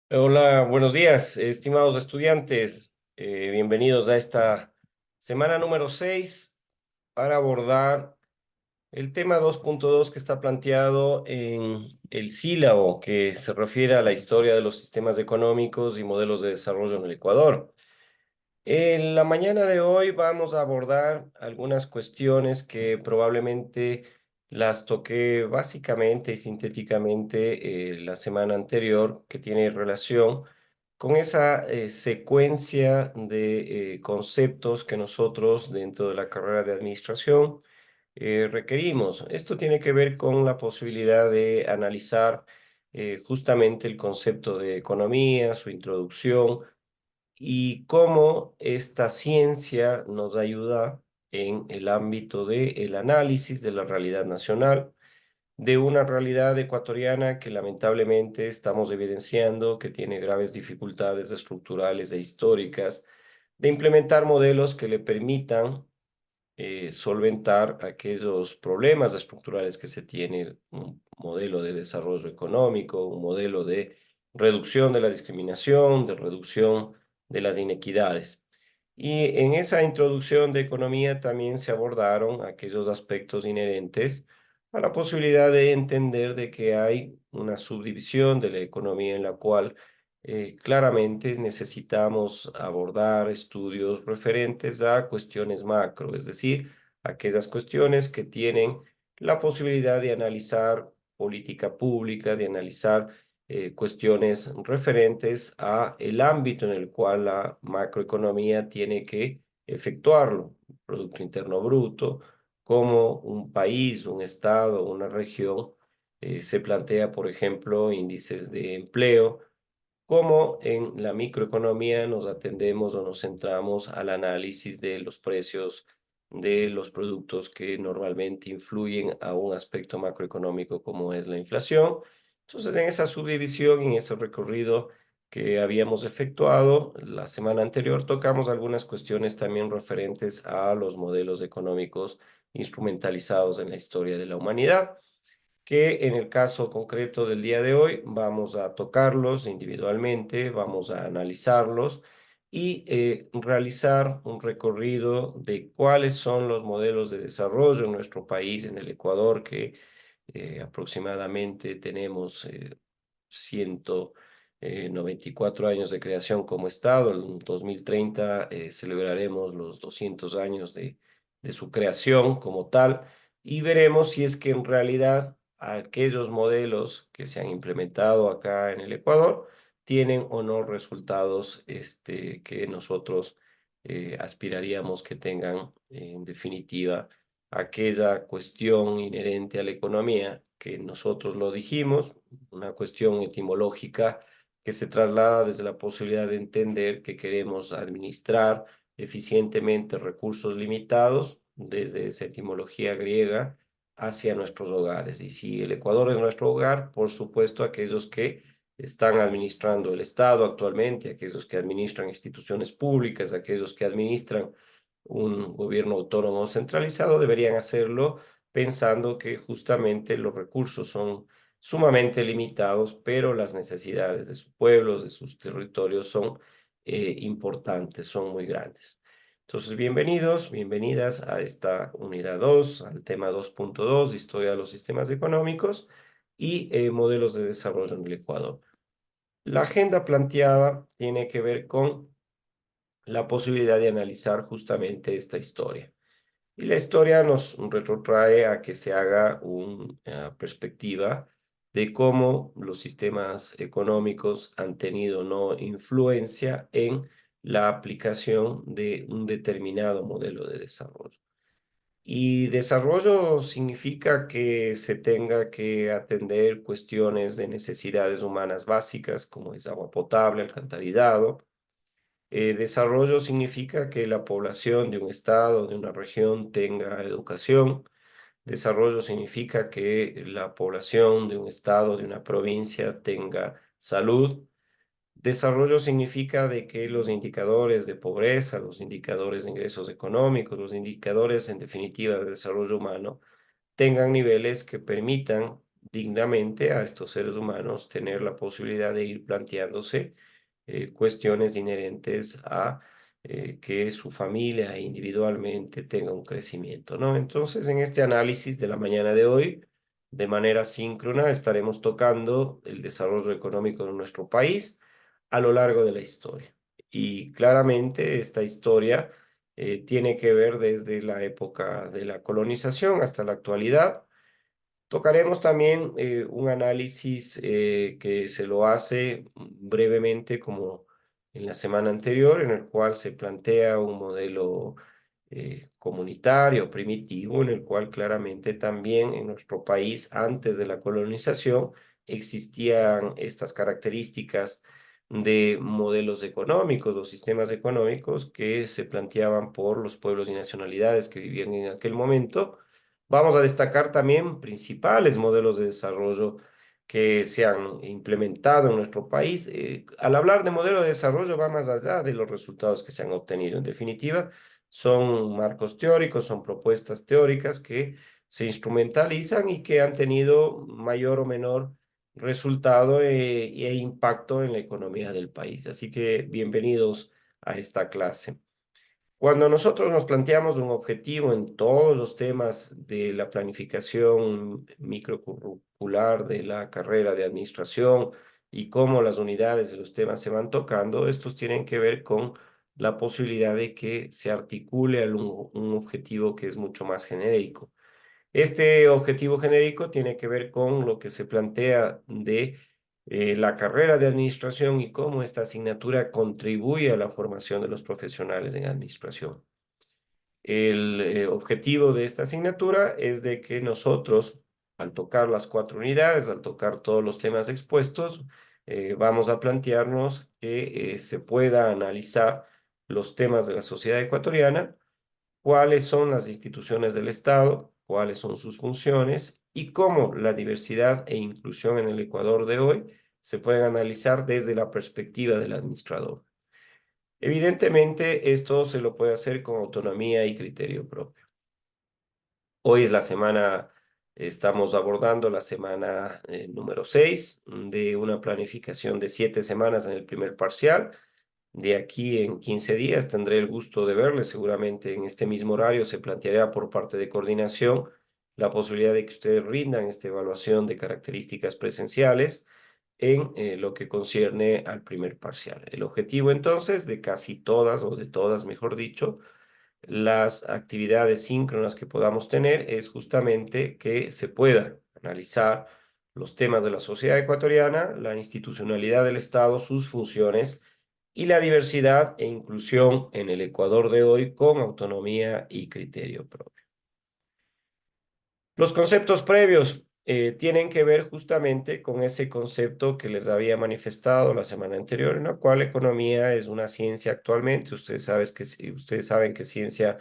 Hola, buenos días, estimados estudiantes. Bienvenidos a esta semana número 6 para abordar el tema 2.2 que está planteado en el sílabo que se refiere a la historia de los sistemas económicos y modelos de desarrollo en el Ecuador. En la mañana de hoy vamos a abordar algunas cuestiones que probablemente las toqué básicamente y sintéticamente la semana anterior, que tiene relación con esa secuencia de conceptos que nosotros dentro de la carrera de administración requerimos. Esto tiene que ver con la posibilidad de analizar justamente el concepto de economía, su introducción y cómo esta ciencia nos ayuda en el ámbito del análisis de la realidad nacional, de una realidad ecuatoriana que lamentablemente estamos evidenciando que tiene graves dificultades estructurales e históricas de implementar modelos que le permitan solventar aquellos problemas estructurales que se tiene, un modelo de desarrollo económico, un modelo de reducción de la discriminación, de reducción de las inequidades. Y en esa introducción de economía también se abordaron aquellos aspectos inherentes a la posibilidad de entender de que hay una subdivisión de la economía en la cual claramente necesitamos abordar estudios referentes a cuestiones macro, es decir, aquellas cuestiones que tienen la posibilidad de analizar política pública, de analizar cuestiones referentes a el ámbito en el cual la macroeconomía tiene que efectuarlo, Producto Interno Bruto, como un país, un estado, una región se plantea, por ejemplo, índices de empleo, como en la microeconomía nos atendemos o nos centramos al análisis de los precios de los productos que normalmente influyen a un aspecto macroeconómico como es la inflación. Entonces, en esa subdivisión, en ese recorrido que habíamos efectuado la semana anterior, tocamos algunas cuestiones también referentes a los modelos económicos instrumentalizados en la historia de la humanidad, que en el caso concreto del día de hoy vamos a tocarlos individualmente, vamos a analizarlos y realizar un recorrido de cuáles son los modelos de desarrollo en nuestro país, en el Ecuador, que aproximadamente tenemos 194 años de creación como Estado. En 2030 celebraremos los 200 años de su creación como tal y veremos si es que en realidad aquellos modelos que se han implementado acá en el Ecuador tienen o no resultados que nosotros aspiraríamos que tengan en definitiva aquella cuestión inherente a la economía que nosotros lo dijimos, una cuestión etimológica que se traslada desde la posibilidad de entender que queremos administrar eficientemente recursos limitados desde esa etimología griega hacia nuestros hogares. Y si el Ecuador es nuestro hogar, por supuesto, aquellos que están administrando el Estado actualmente, aquellos que administran instituciones públicas, aquellos que administran un gobierno autónomo centralizado, deberían hacerlo pensando que justamente los recursos son sumamente limitados, pero las necesidades de sus pueblos, de sus territorios son importantes, son muy grandes. Entonces, bienvenidos, bienvenidas a esta unidad 2, al tema 2.2 de Historia de los Sistemas Económicos y Modelos de Desarrollo en el Ecuador. La agenda planteada tiene que ver con la posibilidad de analizar justamente esta historia. Y la historia nos retrotrae a que se haga una perspectiva de cómo los sistemas económicos han tenido no influencia en la aplicación de un determinado modelo de desarrollo. Y desarrollo significa que se tenga que atender cuestiones de necesidades humanas básicas, como es agua potable, alcantarillado. Desarrollo significa que la población de un estado, de una región, tenga educación. Desarrollo significa que la población de un estado, de una provincia, tenga salud. Desarrollo significa de que los indicadores de pobreza, los indicadores de ingresos económicos, los indicadores en definitiva de desarrollo humano, tengan niveles que permitan dignamente a estos seres humanos tener la posibilidad de ir planteándose cuestiones inherentes a que su familia individualmente tenga un crecimiento, ¿no? Entonces, en este análisis de la mañana de hoy, de manera síncrona, estaremos tocando el desarrollo económico de nuestro país a lo largo de la historia. Y claramente esta historia tiene que ver desde la época de la colonización hasta la actualidad. Tocaremos también un análisis que se lo hace brevemente como en la semana anterior, en el cual se plantea un modelo comunitario, primitivo, en el cual claramente también en nuestro país, antes de la colonización, existían estas características de modelos económicos o sistemas económicos que se planteaban por los pueblos y nacionalidades que vivían en aquel momento. Vamos a destacar también principales modelos de desarrollo que se han implementado en nuestro país. Al hablar de modelo de desarrollo va más allá de los resultados que se han obtenido. En definitiva, son marcos teóricos, son propuestas teóricas que se instrumentalizan y que han tenido mayor o menor resultado e impacto en la economía del país. Así que bienvenidos a esta clase. Cuando nosotros nos planteamos un objetivo en todos los temas de la planificación microcurricular de la carrera de administración y cómo las unidades de los temas se van tocando, estos tienen que ver con la posibilidad de que se articule un objetivo que es mucho más genérico. Este objetivo genérico tiene que ver con lo que se plantea de la carrera de administración y cómo esta asignatura contribuye a la formación de los profesionales en administración. El objetivo de esta asignatura es de que nosotros, al tocar las 4 unidades, al tocar todos los temas expuestos, vamos a plantearnos que se pueda analizar los temas de la sociedad ecuatoriana, cuáles son las instituciones del Estado, cuáles son sus funciones y cómo la diversidad e inclusión en el Ecuador de hoy se pueden analizar desde la perspectiva del administrador. Evidentemente, esto se lo puede hacer con autonomía y criterio propio. Hoy es la semana, estamos abordando la semana número 6 de una planificación de 7 semanas en el primer parcial. De aquí en 15 días tendré el gusto de verles. Seguramente en este mismo horario se planteará por parte de coordinación la posibilidad de que ustedes rindan esta evaluación de características presenciales en lo que concierne al primer parcial. El objetivo entonces de casi todas, o de todas, mejor dicho, las actividades síncronas que podamos tener es justamente que se pueda analizar los temas de la sociedad ecuatoriana, la institucionalidad del Estado, sus funciones y la diversidad e inclusión en el Ecuador de hoy con autonomía y criterio propio. Los conceptos previos tienen que ver justamente con ese concepto que les había manifestado la semana anterior, en la cual economía es una ciencia actualmente. Ustedes saben que ciencia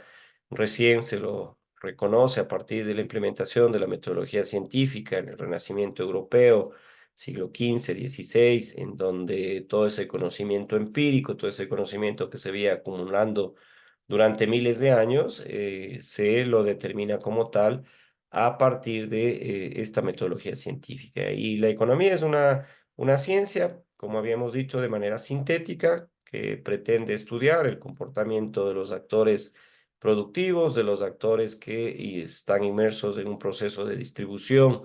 recién se lo reconoce a partir de la implementación de la metodología científica en el Renacimiento europeo, siglo XV, XVI, en donde todo ese conocimiento empírico, todo ese conocimiento que se había acumulando durante miles de años, se lo determina como tal a partir de esta metodología científica. Y la economía es una ciencia, como habíamos dicho, de manera sintética, que pretende estudiar el comportamiento de los actores productivos, de los actores que están inmersos en un proceso de distribución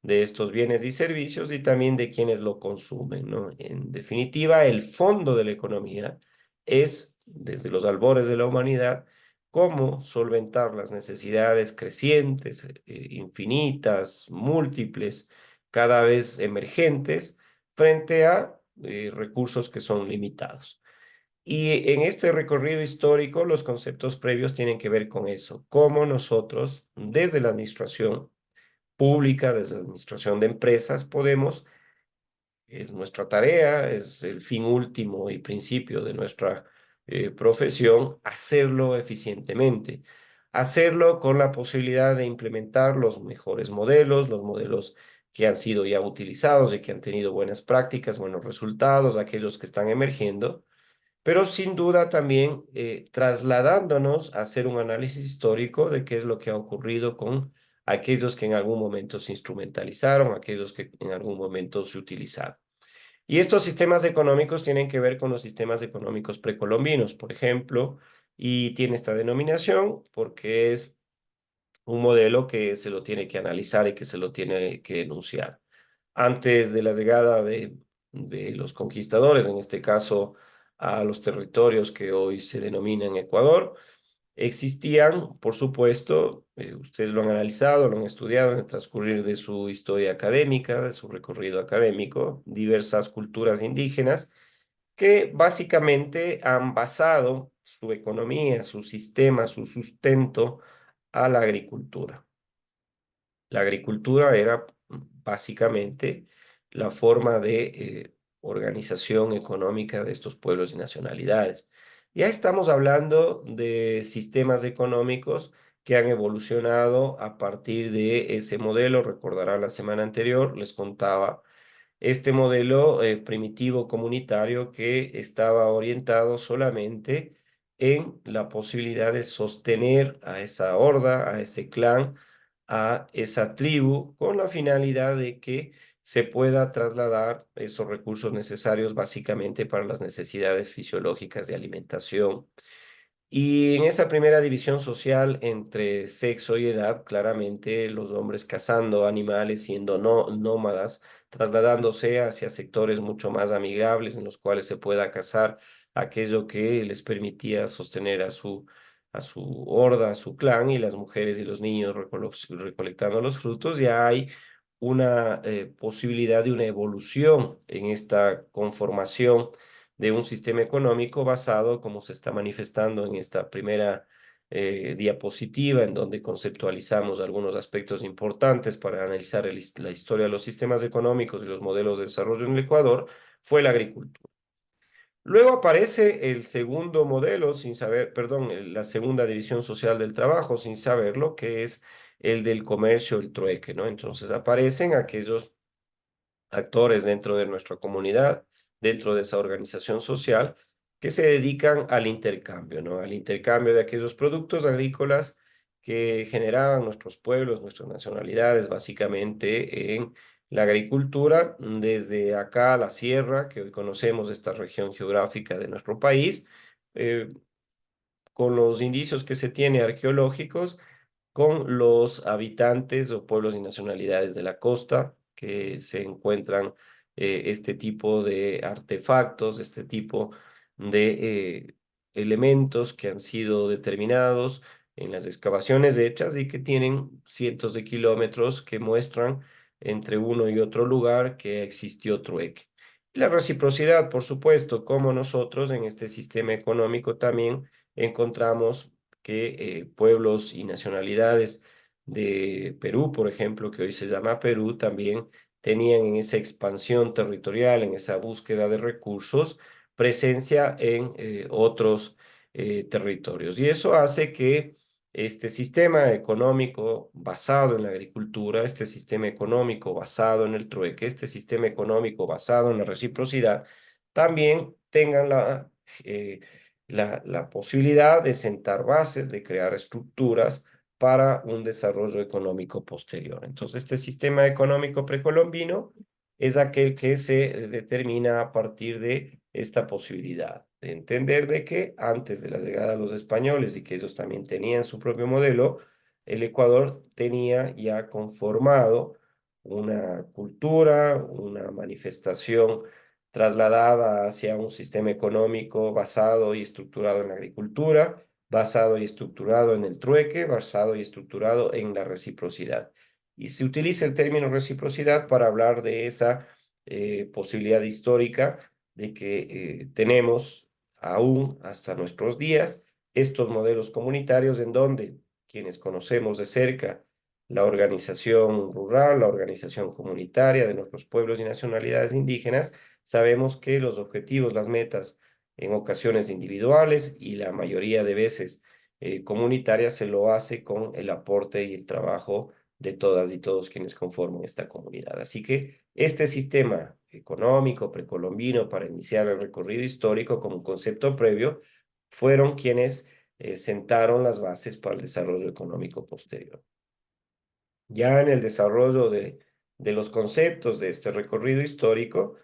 de estos bienes y servicios y también de quienes lo consumen, ¿no? En definitiva, el fondo de la economía es, desde los albores de la humanidad, cómo solventar las necesidades crecientes, infinitas, múltiples, cada vez emergentes, frente a recursos que son limitados. Y en este recorrido histórico, los conceptos previos tienen que ver con eso, cómo nosotros, desde la administración pública, desde la administración de empresas, podemos, es nuestra tarea, es el fin último y principio de nuestra profesión, hacerlo eficientemente, hacerlo con la posibilidad de implementar los mejores modelos, los modelos que han sido ya utilizados y que han tenido buenas prácticas, buenos resultados, aquellos que están emergiendo, pero sin duda también trasladándonos a hacer un análisis histórico de qué es lo que ha ocurrido con aquellos que en algún momento se instrumentalizaron, aquellos que en algún momento se utilizaron. Y estos sistemas económicos tienen que ver con los sistemas económicos precolombinos, por ejemplo, y tiene esta denominación porque es un modelo que se lo tiene que analizar y que se lo tiene que enunciar. Antes de la llegada de los conquistadores, en este caso a los territorios que hoy se denominan Ecuador, existían, por supuesto, ustedes lo han analizado, lo han estudiado en el transcurrir de su historia académica, de su recorrido académico, diversas culturas indígenas que básicamente han basado su economía, su sistema, su sustento a la agricultura. La agricultura era básicamente la forma de organización económica de estos pueblos y nacionalidades. Ya estamos hablando de sistemas económicos que han evolucionado a partir de ese modelo. Recordarán la semana anterior, les contaba este modelo primitivo comunitario que estaba orientado solamente en la posibilidad de sostener a esa horda, a ese clan, a esa tribu, con la finalidad de que se pueda trasladar esos recursos necesarios básicamente para las necesidades fisiológicas de alimentación. Y en esa primera división social entre sexo y edad, claramente los hombres cazando animales, siendo nómadas, trasladándose hacia sectores mucho más amigables en los cuales se pueda cazar aquello que les permitía sostener a su horda, a su clan, y las mujeres y los niños recolectando los frutos. Ya hay una posibilidad de una evolución en esta conformación de un sistema económico basado, como se está manifestando en esta primera diapositiva, en donde conceptualizamos algunos aspectos importantes para analizar la historia de los sistemas económicos y los modelos de desarrollo en el Ecuador, fue la agricultura. Luego aparece el segundo modelo, sin saber, perdón, la segunda división social del trabajo, sin saberlo, que es el del comercio, el trueque, ¿no? Entonces aparecen aquellos actores dentro de nuestra comunidad, dentro de esa organización social, que se dedican al intercambio, ¿no? Al intercambio de aquellos productos agrícolas que generaban nuestros pueblos, nuestras nacionalidades, básicamente en la agricultura, desde acá a la sierra, que hoy conocemos esta región geográfica de nuestro país, eh, con los indicios que se tiene arqueológicos con los habitantes o pueblos y nacionalidades de la costa que se encuentran este tipo de artefactos, este tipo de elementos que han sido determinados en las excavaciones hechas y que tienen cientos de kilómetros que muestran entre uno y otro lugar que existió trueque. Y la reciprocidad, por supuesto, como nosotros en este sistema económico también encontramos que pueblos y nacionalidades de Perú, por ejemplo, que hoy se llama Perú, también tenían en esa expansión territorial, en esa búsqueda de recursos, presencia en otros territorios. Y eso hace que este sistema económico basado en la agricultura, este sistema económico basado en el trueque, este sistema económico basado en la reciprocidad, también tengan la posibilidad de sentar bases, de crear estructuras para un desarrollo económico posterior. Entonces, este sistema económico precolombino es aquel que se determina a partir de esta posibilidad de entender de que antes de la llegada de los españoles y que ellos también tenían su propio modelo, el Ecuador tenía ya conformado una cultura, una manifestación trasladada hacia un sistema económico basado y estructurado en la agricultura, basado y estructurado en el trueque, basado y estructurado en la reciprocidad. Y se utiliza el término reciprocidad para hablar de esa posibilidad histórica de que tenemos aún hasta nuestros días estos modelos comunitarios en donde quienes conocemos de cerca la organización rural, la organización comunitaria de nuestros pueblos y nacionalidades indígenas, sabemos que los objetivos, las metas, en ocasiones individuales y la mayoría de veces comunitarias, se lo hace con el aporte y el trabajo de todas y todos quienes conforman esta comunidad. Así que este sistema económico precolombino para iniciar el recorrido histórico como un concepto previo fueron quienes sentaron las bases para el desarrollo económico posterior. Ya en el desarrollo de los conceptos de este recorrido histórico,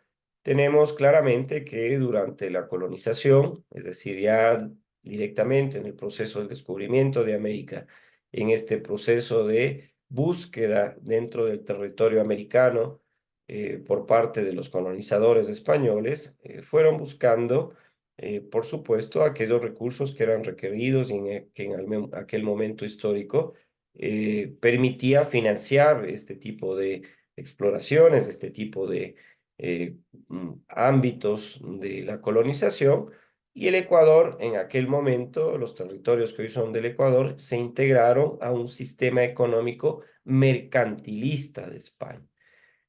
tenemos claramente que durante la colonización, es decir, ya directamente en el proceso del descubrimiento de América, en este proceso de búsqueda dentro del territorio americano por parte de los colonizadores españoles, fueron buscando, por supuesto, aquellos recursos que eran requeridos y que en aquel momento histórico permitía financiar este tipo de exploraciones, este tipo de ámbitos de la colonización. Y el Ecuador, en aquel momento, los territorios que hoy son del Ecuador, se integraron a un sistema económico mercantilista de España.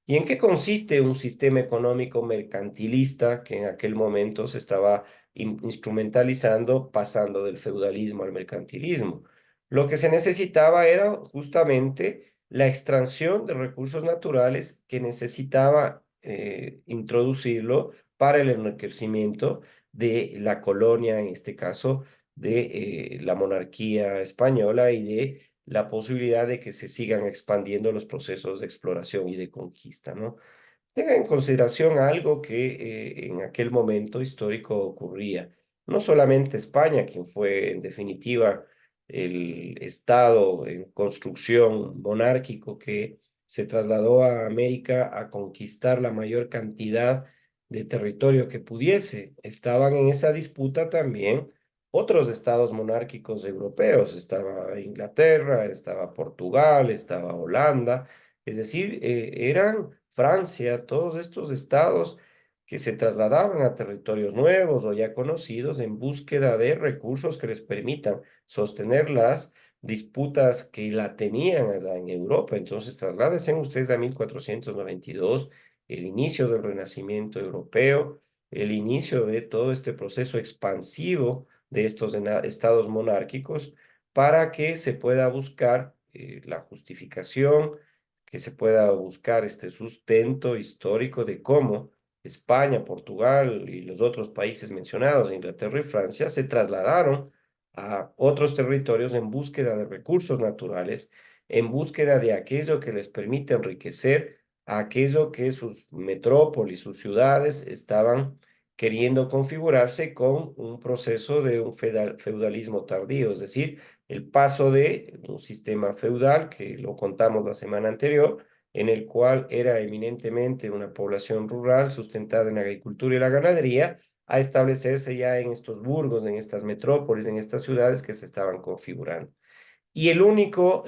¿Y en qué consiste un sistema económico mercantilista que en aquel momento se estaba instrumentalizando, pasando del feudalismo al mercantilismo? Lo que se necesitaba era justamente la extracción de recursos naturales que necesitaba introducirlo para el enriquecimiento de la colonia, en este caso de la monarquía española y de la posibilidad de que se sigan expandiendo los procesos de exploración y de conquista, ¿no? Tenga en consideración algo que en aquel momento histórico ocurría. No solamente España, quien fue en definitiva el estado en construcción monárquico que se trasladó a América a conquistar la mayor cantidad de territorio que pudiese. Estaban en esa disputa también otros estados monárquicos europeos. Estaba Inglaterra, estaba Portugal, estaba Holanda. Es decir, eran Francia, todos estos estados que se trasladaban a territorios nuevos o ya conocidos en búsqueda de recursos que les permitan sostener las disputas que la tenían allá en Europa. Entonces, trasládense ustedes a 1492, el inicio del Renacimiento europeo, el inicio de todo este proceso expansivo de estos estados monárquicos para que se pueda buscar la justificación, que se pueda buscar este sustento histórico de cómo España, Portugal y los otros países mencionados, Inglaterra y Francia, se trasladaron a otros territorios en búsqueda de recursos naturales, en búsqueda de aquello que les permite enriquecer a aquello que sus metrópolis, sus ciudades estaban queriendo configurarse con un proceso de un feudalismo tardío, es decir, el paso de un sistema feudal, que lo contamos la semana anterior, en el cual era eminentemente una población rural sustentada en la agricultura y la ganadería, a establecerse ya en estos burgos, en estas metrópolis, en estas ciudades que se estaban configurando. Y el único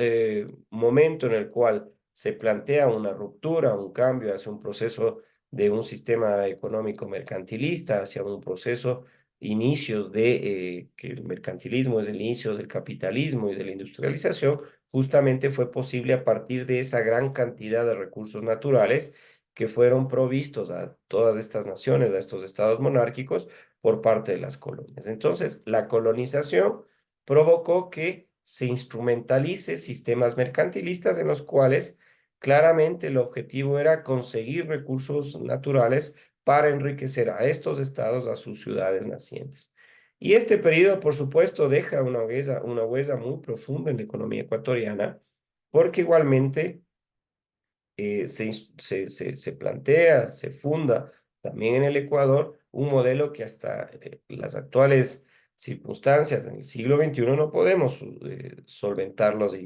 momento en el cual se plantea una ruptura, un cambio hacia un proceso de un sistema económico mercantilista, hacia un proceso, inicios de que el mercantilismo es el inicio del capitalismo y de la industrialización, justamente fue posible a partir de esa gran cantidad de recursos naturales que fueron provistos a todas estas naciones, a estos estados monárquicos, por parte de las colonias. Entonces, la colonización provocó que se instrumentalice sistemas mercantilistas en los cuales claramente el objetivo era conseguir recursos naturales para enriquecer a estos estados, a sus ciudades nacientes. Y este periodo, por supuesto, deja una huella muy profunda en la economía ecuatoriana, porque igualmente se plantea, se funda también en el Ecuador un modelo que hasta las actuales circunstancias en el siglo XXI no podemos solventarlos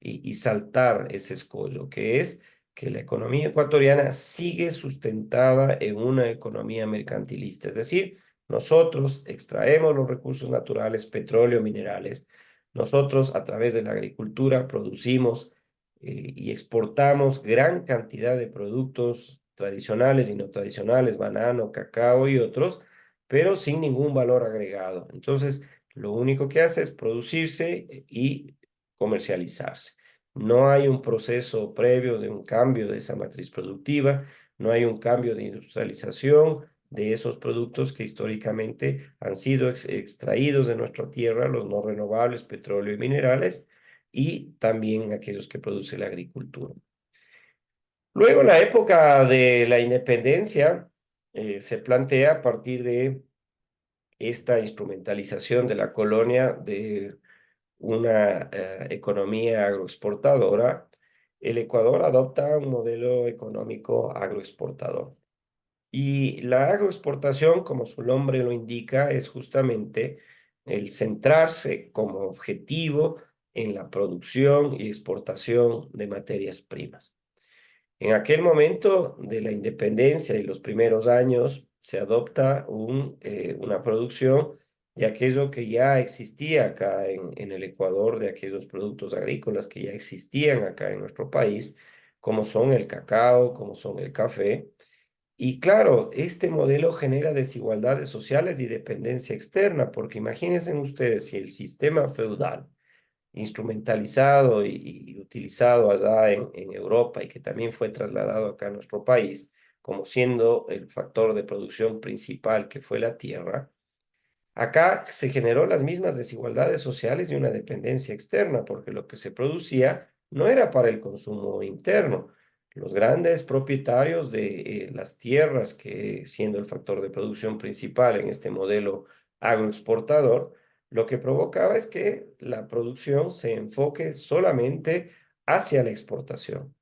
y saltar ese escollo, que es que la economía ecuatoriana sigue sustentada en una economía mercantilista, es decir, nosotros extraemos los recursos naturales, petróleo, minerales, nosotros a través de la agricultura producimos y exportamos gran cantidad de productos tradicionales y no tradicionales, banano, cacao y otros, pero sin ningún valor agregado. Entonces, lo único que hace es producirse y comercializarse. No hay un proceso previo de un cambio de esa matriz productiva, no hay un cambio de industrialización de esos productos que históricamente han sido extraídos de nuestra tierra, los no renovables, petróleo y minerales, y también aquellos que produce la agricultura. Luego, en la época de la independencia, se plantea a partir de esta instrumentalización de la colonia de una economía agroexportadora, el Ecuador adopta un modelo económico agroexportador. Y la agroexportación, como su nombre lo indica, es justamente el centrarse como objetivo en la producción y exportación de materias primas. En aquel momento de la independencia y los primeros años se adopta una producción de aquello que ya existía acá en el Ecuador, de aquellos productos agrícolas que ya existían acá en nuestro país, como son el cacao, como son el café. Y claro, este modelo genera desigualdades sociales y dependencia externa, porque imagínense ustedes si el sistema feudal instrumentalizado y utilizado allá en Europa y que también fue trasladado acá a nuestro país, como siendo el factor de producción principal que fue la tierra, acá se generó las mismas desigualdades sociales y una dependencia externa, porque lo que se producía no era para el consumo interno. Los grandes propietarios de las tierras, que siendo el factor de producción principal en este modelo agroexportador, lo que provocaba es que la producción se enfoque solamente hacia la exportación.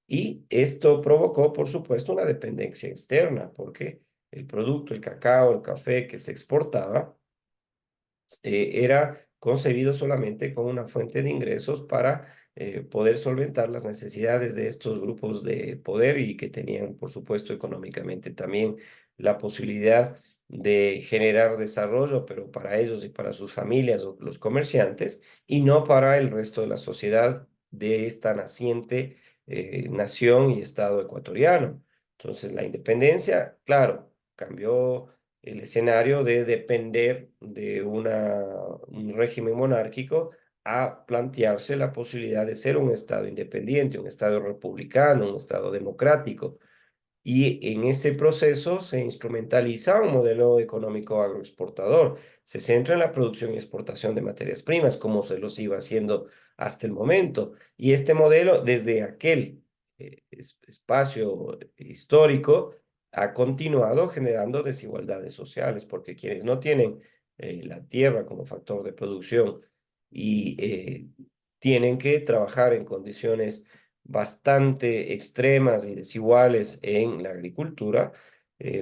Y esto provocó, por supuesto, una dependencia externa, porque el producto, el cacao, el café que se exportaba, era concebido solamente como una fuente de ingresos para poder solventar las necesidades de estos grupos de poder y que tenían, por supuesto, económicamente también la posibilidad de generar desarrollo, pero para ellos y para sus familias o los comerciantes, y no para el resto de la sociedad de esta naciente nación y Estado ecuatoriano. Entonces, la independencia, claro, cambió el escenario de depender de un régimen monárquico a plantearse la posibilidad de ser un Estado independiente, un Estado republicano, un Estado democrático. Y en ese proceso se instrumentaliza un modelo económico agroexportador. Se centra en la producción y exportación de materias primas, como se los iba haciendo hasta el momento. Y este modelo, desde aquel espacio histórico, ha continuado generando desigualdades sociales, porque quienes no tienen la tierra como factor de producción y tienen que trabajar en condiciones bastante extremas y desiguales en la agricultura,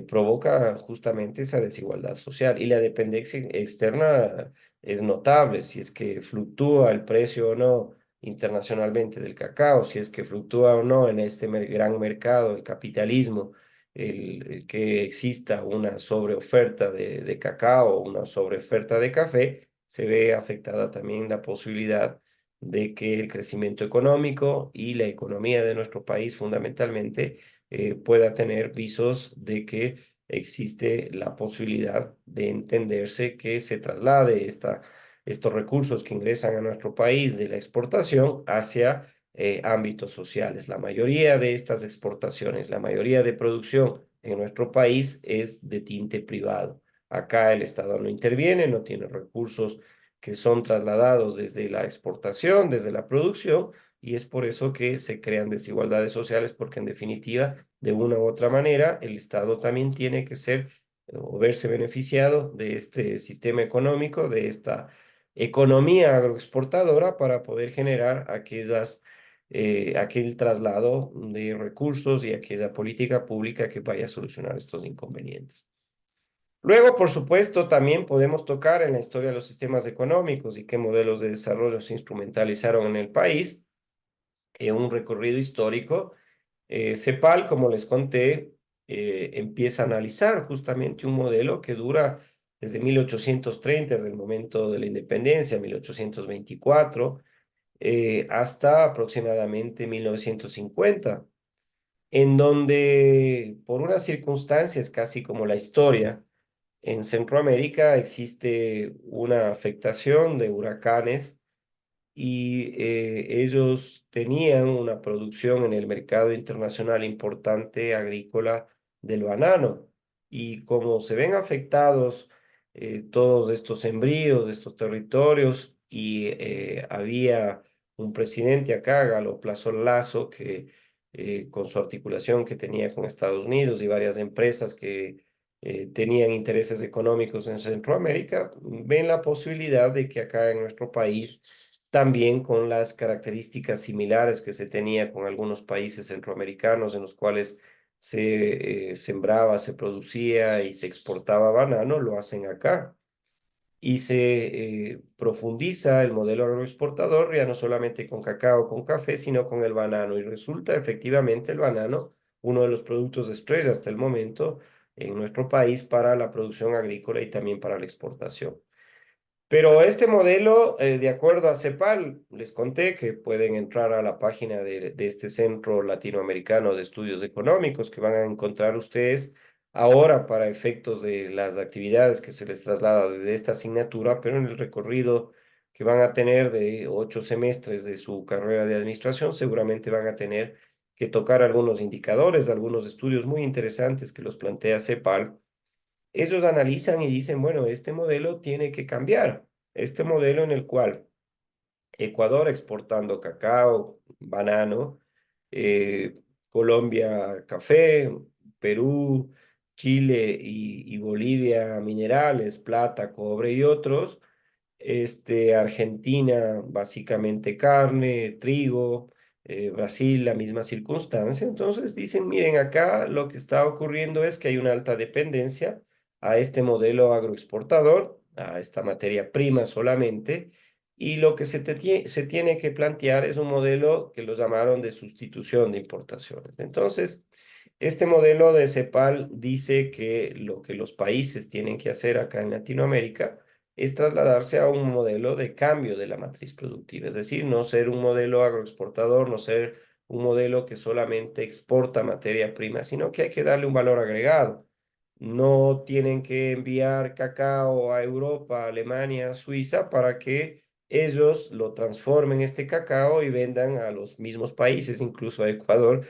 provoca justamente esa desigualdad social. Y la dependencia externa es notable, si es que fluctúa el precio o no internacionalmente del cacao, si es que fluctúa o no en este gran mercado, el capitalismo, el que exista una sobreoferta de cacao o una sobreoferta de café, se ve afectada también la posibilidad de que el crecimiento económico y la economía de nuestro país fundamentalmente pueda tener visos de que existe la posibilidad de entenderse que se traslade estos recursos que ingresan a nuestro país de la exportación hacia ámbitos sociales. La mayoría de estas exportaciones, la mayoría de producción en nuestro país es de tinte privado. Acá el Estado no interviene, no tiene recursos que son trasladados desde la exportación, desde la producción, y es por eso que se crean desigualdades sociales, porque en definitiva, de una u otra manera, el Estado también tiene que ser o verse beneficiado de este sistema económico, de esta economía agroexportadora para poder generar aquel traslado de recursos y aquella política pública que vaya a solucionar estos inconvenientes. Luego, por supuesto, también podemos tocar en la historia de los sistemas económicos y qué modelos de desarrollo se instrumentalizaron en el país, un recorrido histórico. CEPAL, como les conté, empieza a analizar justamente un modelo que dura desde 1830, desde el momento de la independencia, 1824, hasta aproximadamente 1950, en donde por unas circunstancias casi como la historia, en Centroamérica existe una afectación de huracanes y ellos tenían una producción en el mercado internacional importante agrícola del banano. Y como se ven afectados todos estos sembríos, estos territorios, y había un presidente acá, Galo Plazo Lazo, que con su articulación que tenía con Estados Unidos y varias empresas que tenían intereses económicos en Centroamérica, ven la posibilidad de que acá en nuestro país también con las características similares que se tenía con algunos países centroamericanos en los cuales se sembraba, se producía y se exportaba banano, lo hacen acá. Y se profundiza el modelo agroexportador ya no solamente con cacao, con café, sino con el banano. Y resulta efectivamente el banano uno de los productos de estrella hasta el momento en nuestro país para la producción agrícola y también para la exportación. Pero este modelo, de acuerdo a CEPAL, les conté que pueden entrar a la página de este Centro Latinoamericano de Estudios Económicos que van a encontrar ustedes ahora para efectos de las actividades que se les traslada desde esta asignatura, pero en el recorrido que van a tener de 8 semestres de su carrera de administración, seguramente van a tener que tocar algunos indicadores, algunos estudios muy interesantes que los plantea CEPAL. Ellos analizan y dicen, bueno, este modelo tiene que cambiar. Este modelo en el cual Ecuador exportando cacao, banano, eh, Colombia café, Perú, Chile y Bolivia minerales, plata, cobre y otros, Argentina, básicamente carne, trigo, Brasil, la misma circunstancia. Entonces dicen, miren, acá lo que está ocurriendo es que hay una alta dependencia a este modelo agroexportador, a esta materia prima solamente, y lo que se tiene que plantear es un modelo que lo llamaron de sustitución de importaciones. Entonces, este modelo de CEPAL dice que lo que los países tienen que hacer acá en Latinoamérica es trasladarse a un modelo de cambio de la matriz productiva, es decir, no ser un modelo agroexportador, no ser un modelo que solamente exporta materia prima, sino que hay que darle un valor agregado. No tienen que enviar cacao a Europa, Alemania, Suiza para que ellos lo transformen este cacao y vendan a los mismos países, incluso a Ecuador,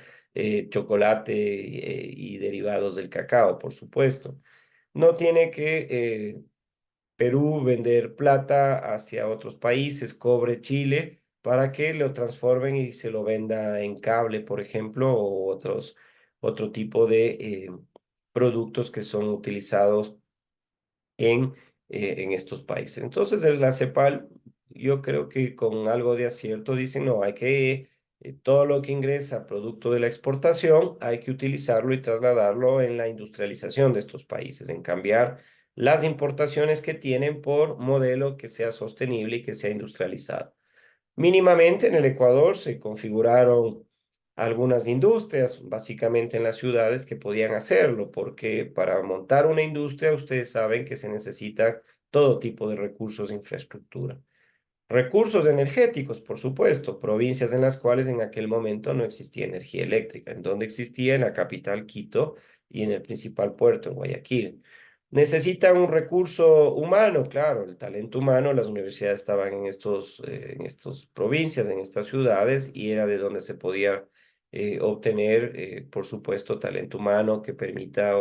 chocolate y derivados del cacao, por supuesto. No tiene que Perú vender plata hacia otros países, cobre, Chile, para que lo transformen y se lo venda en cable, por ejemplo, o otro tipo de productos que son utilizados en, en estos países. Entonces, de la CEPAL, yo creo que con algo de acierto dicen, no, hay que, todo lo que ingresa producto de la exportación, hay que utilizarlo y trasladarlo en la industrialización de estos países, en cambiar las importaciones que tienen por modelo que sea sostenible y que sea industrializado. Mínimamente en el Ecuador se configuraron algunas industrias, básicamente en las ciudades, que podían hacerlo, porque para montar una industria ustedes saben que se necesita todo tipo de recursos de infraestructura. Recursos energéticos, por supuesto, provincias en las cuales en aquel momento no existía energía eléctrica, en donde existía en la capital Quito y en el principal puerto, en Guayaquil. Necesitan un recurso humano, claro, el talento humano, las universidades estaban en estos provincias, en estas ciudades, y era de donde se podía obtener, por supuesto, talento humano que permita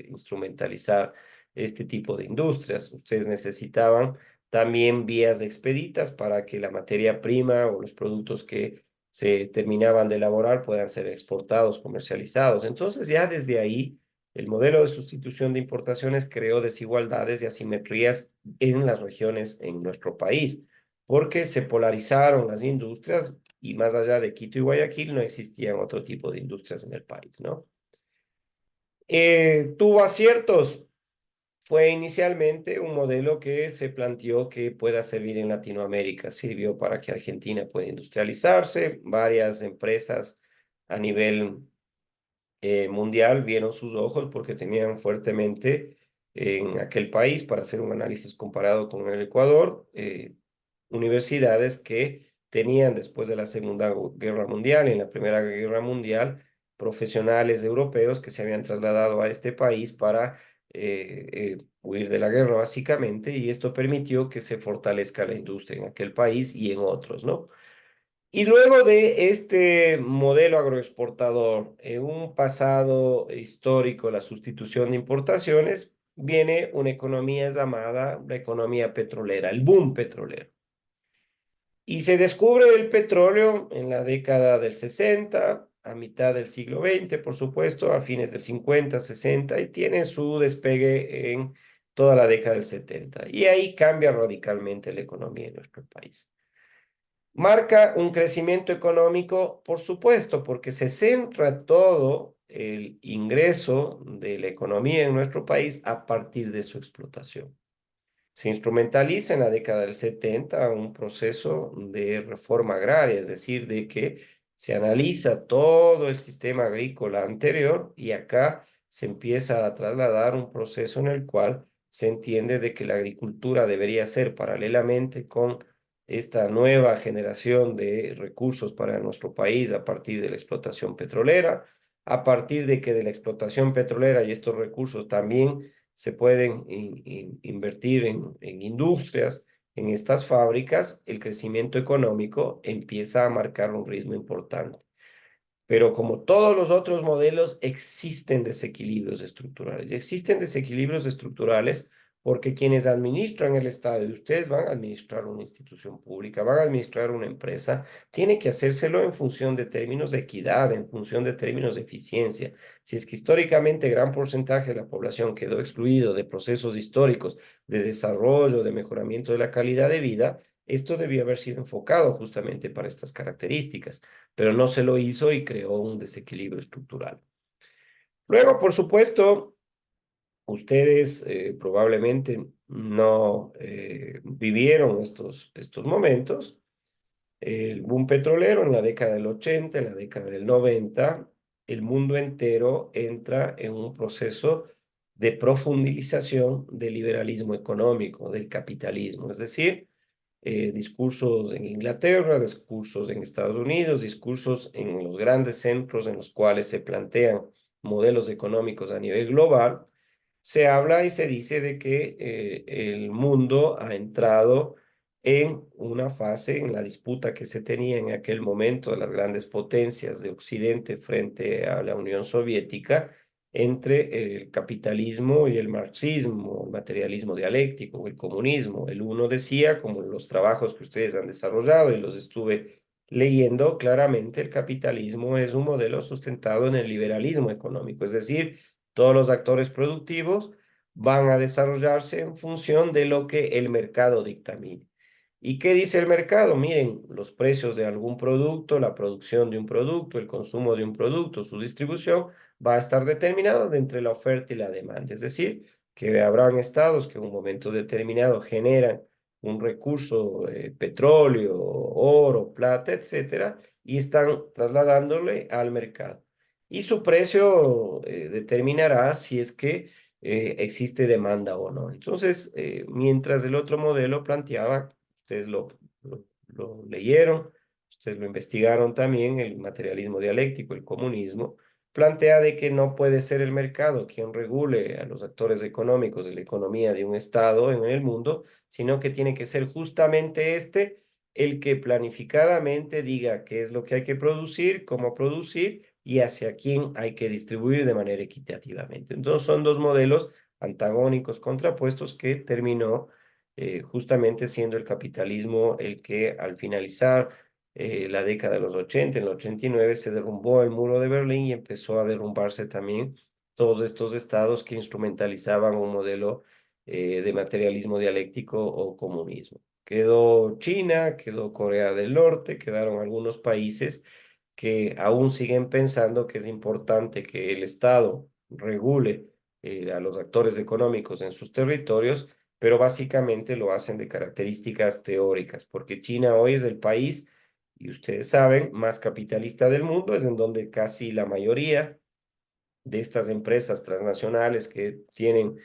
instrumentalizar este tipo de industrias. Ustedes necesitaban también vías expeditas para que la materia prima o los productos que se terminaban de elaborar puedan ser exportados, comercializados. Entonces ya desde ahí el modelo de sustitución de importaciones creó desigualdades y asimetrías en las regiones en nuestro país, porque se polarizaron las industrias y más allá de Quito y Guayaquil no existían otro tipo de industrias en el país, ¿no? Tuvo aciertos, fue inicialmente un modelo que se planteó que pueda servir en Latinoamérica. Sirvió para que Argentina pueda industrializarse. Varias empresas a nivel mundial vieron sus ojos porque tenían fuertemente en aquel país, para hacer un análisis comparado con el Ecuador, universidades que tenían después de la Segunda Guerra Mundial y en la Primera Guerra Mundial profesionales europeos que se habían trasladado a este país para huir de la guerra básicamente, y esto permitió que se fortalezca la industria en aquel país y en otros, ¿no? Y luego de este modelo agroexportador, en un pasado histórico, la sustitución de importaciones, viene una economía llamada la economía petrolera, el boom petrolero. Y se descubre el petróleo en la década del 60, a mitad del siglo XX, por supuesto, a fines del 50, 60, y tiene su despegue en toda la década del 70. Y ahí cambia radicalmente la economía en nuestro país. Marca un crecimiento económico, por supuesto, porque se centra todo el ingreso de la economía en nuestro país a partir de su explotación. Se instrumentaliza en la década del 70 un proceso de reforma agraria, es decir, de que se analiza todo el sistema agrícola anterior y acá se empieza a trasladar un proceso en el cual se entiende de que la agricultura debería ser paralelamente con esta nueva generación de recursos para nuestro país a partir de la explotación petrolera, a partir de que de la explotación petrolera y estos recursos también se pueden invertir en industrias, en estas fábricas, el crecimiento económico empieza a marcar un ritmo importante. Pero como todos los otros modelos, existen desequilibrios estructurales. Y existen desequilibrios estructurales porque quienes administran el Estado, y ustedes van a administrar una institución pública, van a administrar una empresa, tiene que hacérselo en función de términos de equidad, en función de términos de eficiencia. Si es que históricamente gran porcentaje de la población quedó excluido de procesos históricos de desarrollo, de mejoramiento de la calidad de vida, esto debió haber sido enfocado justamente para estas características, pero no se lo hizo y creó un desequilibrio estructural. Luego, por supuesto, ustedes probablemente no vivieron estos momentos. El boom petrolero en la década del 80, en la década del 90, el mundo entero entra en un proceso de profundización del liberalismo económico, del capitalismo, es decir, discursos en Inglaterra, discursos en Estados Unidos, discursos en los grandes centros en los cuales se plantean modelos económicos a nivel global, se habla y se dice de que el mundo ha entrado en una fase, en la disputa que se tenía en aquel momento de las grandes potencias de Occidente frente a la Unión Soviética, entre el capitalismo y el marxismo, el materialismo dialéctico, el comunismo. El uno decía, como en los trabajos que ustedes han desarrollado y los estuve leyendo, claramente el capitalismo es un modelo sustentado en el liberalismo económico, es decir, todos los actores productivos van a desarrollarse en función de lo que el mercado dictamine. ¿Y qué dice el mercado? Miren, los precios de algún producto, la producción de un producto, el consumo de un producto, su distribución, va a estar determinado de entre la oferta y la demanda. Es decir, que habrán estados que en un momento determinado generan un recurso, petróleo, oro, plata, etcétera, y están trasladándole al mercado. Y su precio determinará si es que existe demanda o no. Entonces, mientras el otro modelo planteaba, ustedes lo leyeron, ustedes lo investigaron también, el materialismo dialéctico, el comunismo, plantea de que no puede ser el mercado quien regule a los actores económicos de la economía de un Estado en el mundo, sino que tiene que ser justamente este el que planificadamente diga qué es lo que hay que producir, cómo producir y hacia quién hay que distribuir de manera equitativamente. Entonces son dos modelos antagónicos, contrapuestos, que terminó justamente siendo el capitalismo el que al finalizar la década de los 80, en el 89, se derrumbó el muro de Berlín y empezó a derrumbarse también todos estos estados que instrumentalizaban un modelo de materialismo dialéctico o comunismo. Quedó China, quedó Corea del Norte, quedaron algunos países que aún siguen pensando que es importante que el Estado regule a los actores económicos en sus territorios, pero básicamente lo hacen de características teóricas, porque China hoy es el país, y ustedes saben, más capitalista del mundo, es en donde casi la mayoría de estas empresas transnacionales que tienen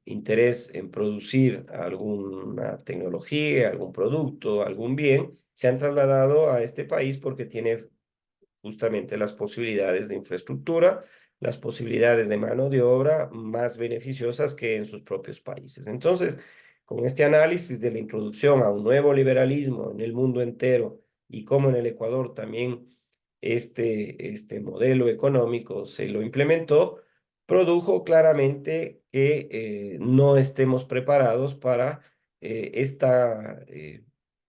interés en producir alguna tecnología, algún producto, algún bien, se han trasladado a este país porque tiene justamente las posibilidades de infraestructura, las posibilidades de mano de obra más beneficiosas que en sus propios países. Entonces, con este análisis de la introducción a un nuevo liberalismo en el mundo entero y cómo en el Ecuador también este modelo económico se lo implementó, produjo claramente que no estemos preparados para esta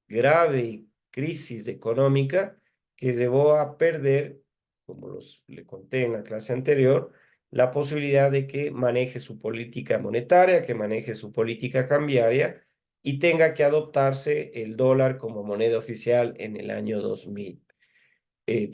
grave crisis económica que llevó a perder, como le conté en la clase anterior, la posibilidad de que maneje su política monetaria, que maneje su política cambiaria y tenga que adoptarse el dólar como moneda oficial en el año 2000.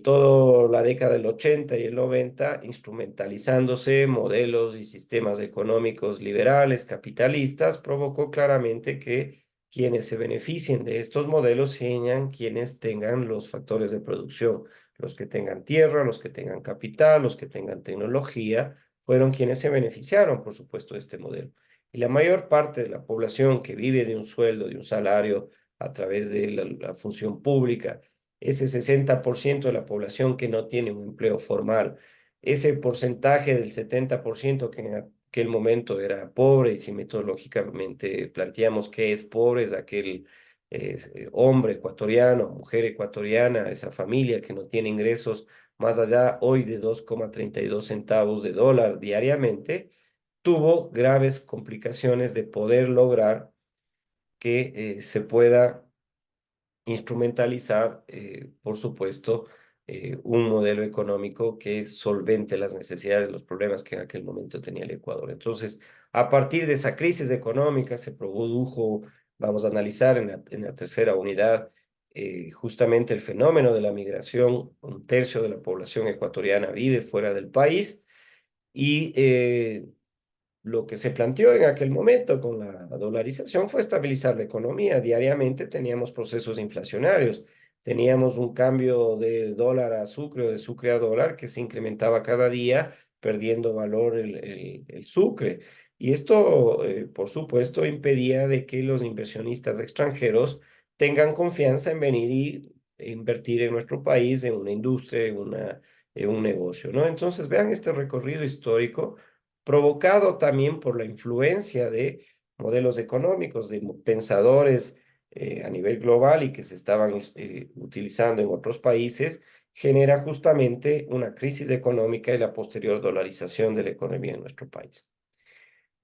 Toda la década del 80 y el 90 instrumentalizándose modelos y sistemas económicos liberales, capitalistas, provocó claramente que quienes se beneficien de estos modelos sean quienes tengan los factores de producción, los que tengan tierra, los que tengan capital, los que tengan tecnología, fueron quienes se beneficiaron, por supuesto, de este modelo. Y la mayor parte de la población que vive de un sueldo, de un salario a través de la función pública, ese 60% de la población que no tiene un empleo formal, ese porcentaje del 70% que en aquel momento era pobre, y si metodológicamente planteamos que es pobre, es aquel hombre ecuatoriano, mujer ecuatoriana, esa familia que no tiene ingresos más allá hoy de 2,32 centavos de dólar diariamente, tuvo graves complicaciones de poder lograr que se pueda instrumentalizar, por supuesto, un modelo económico que solvente las necesidades, los problemas que en aquel momento tenía el Ecuador. Entonces, a partir de esa crisis económica se produjo, vamos a analizar en la tercera unidad, justamente el fenómeno de la migración. Un tercio de la población ecuatoriana vive fuera del país y lo que se planteó en aquel momento con la dolarización fue estabilizar la economía. Diariamente teníamos procesos inflacionarios, teníamos un cambio de dólar a sucre o de sucre a dólar que se incrementaba cada día, perdiendo valor el sucre. Y esto, por supuesto, impedía de que los inversionistas extranjeros tengan confianza en venir y invertir en nuestro país, en una industria, en un negocio, ¿no? Entonces, vean este recorrido histórico provocado también por la influencia de modelos económicos, de pensadores a nivel global y que se estaban utilizando en otros países, genera justamente una crisis económica y la posterior dolarización de la economía en nuestro país.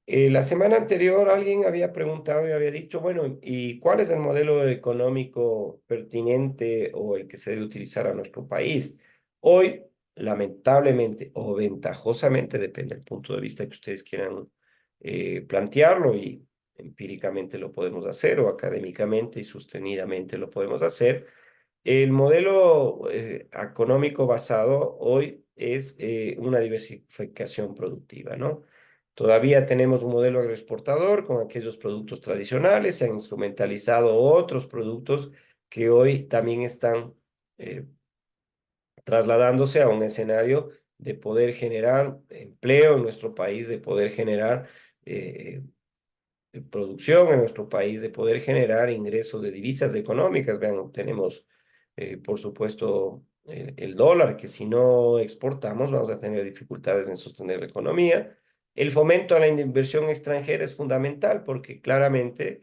La semana anterior alguien había preguntado y había dicho, bueno, ¿y cuál es el modelo económico pertinente o el que se debe utilizar a nuestro país? Hoy, lamentablemente o ventajosamente, depende del punto de vista que ustedes quieran plantearlo, y empíricamente lo podemos hacer o académicamente y sostenidamente lo podemos hacer. El modelo económico basado hoy es una diversificación productiva, ¿no? Todavía tenemos un modelo agroexportador con aquellos productos tradicionales, se han instrumentalizado otros productos que hoy también están eh, trasladándose a un escenario de poder generar empleo en nuestro país, de poder generar eh, producción en nuestro país, de poder generar ingresos de divisas económicas. Vean, tenemos, por supuesto, el dólar, que si no exportamos vamos a tener dificultades en sostener la economía. El fomento a la inversión extranjera es fundamental porque claramente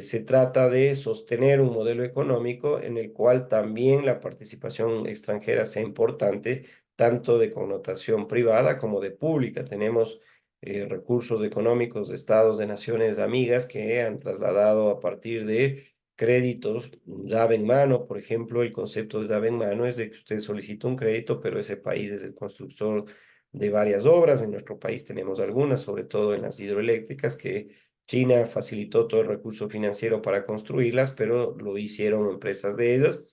se trata de sostener un modelo económico en el cual también la participación extranjera sea importante, tanto de connotación privada como de pública. Tenemos recursos económicos de estados de naciones amigas que han trasladado a partir de créditos llave en mano. Por ejemplo, el concepto de llave en mano es de que usted solicita un crédito, pero ese país es el constructor de varias obras. En nuestro país tenemos algunas, sobre todo en las hidroeléctricas, que China facilitó todo el recurso financiero para construirlas, pero lo hicieron empresas de ellas.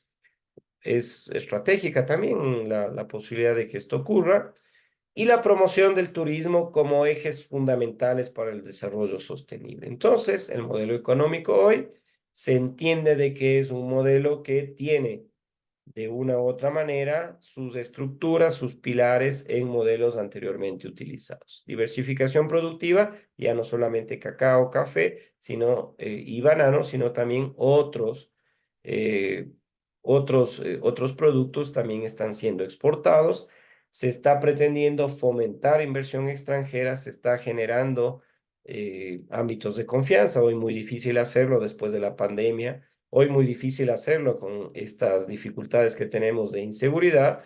Es estratégica también la posibilidad de que esto ocurra, y la promoción del turismo como ejes fundamentales para el desarrollo sostenible. Entonces, el modelo económico hoy se entiende de que es un modelo que tiene de una u otra manera sus estructuras, sus pilares en modelos anteriormente utilizados. Diversificación productiva, ya no solamente cacao, café, sino y banano, sino también eh, otros productos también están siendo exportados. Se está pretendiendo fomentar inversión extranjera, se está generando ámbitos de confianza. Hoy muy difícil hacerlo después de la pandemia. Hoy muy difícil hacerlo con estas dificultades que tenemos de inseguridad.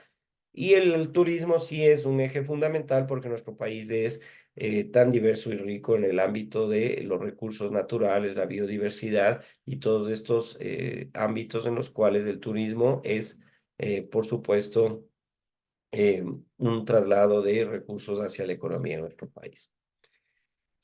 Y el turismo sí es un eje fundamental porque nuestro país es tan diverso y rico en el ámbito de los recursos naturales, la biodiversidad y todos estos ámbitos en los cuales el turismo es, por supuesto, un traslado de recursos hacia la economía de nuestro país.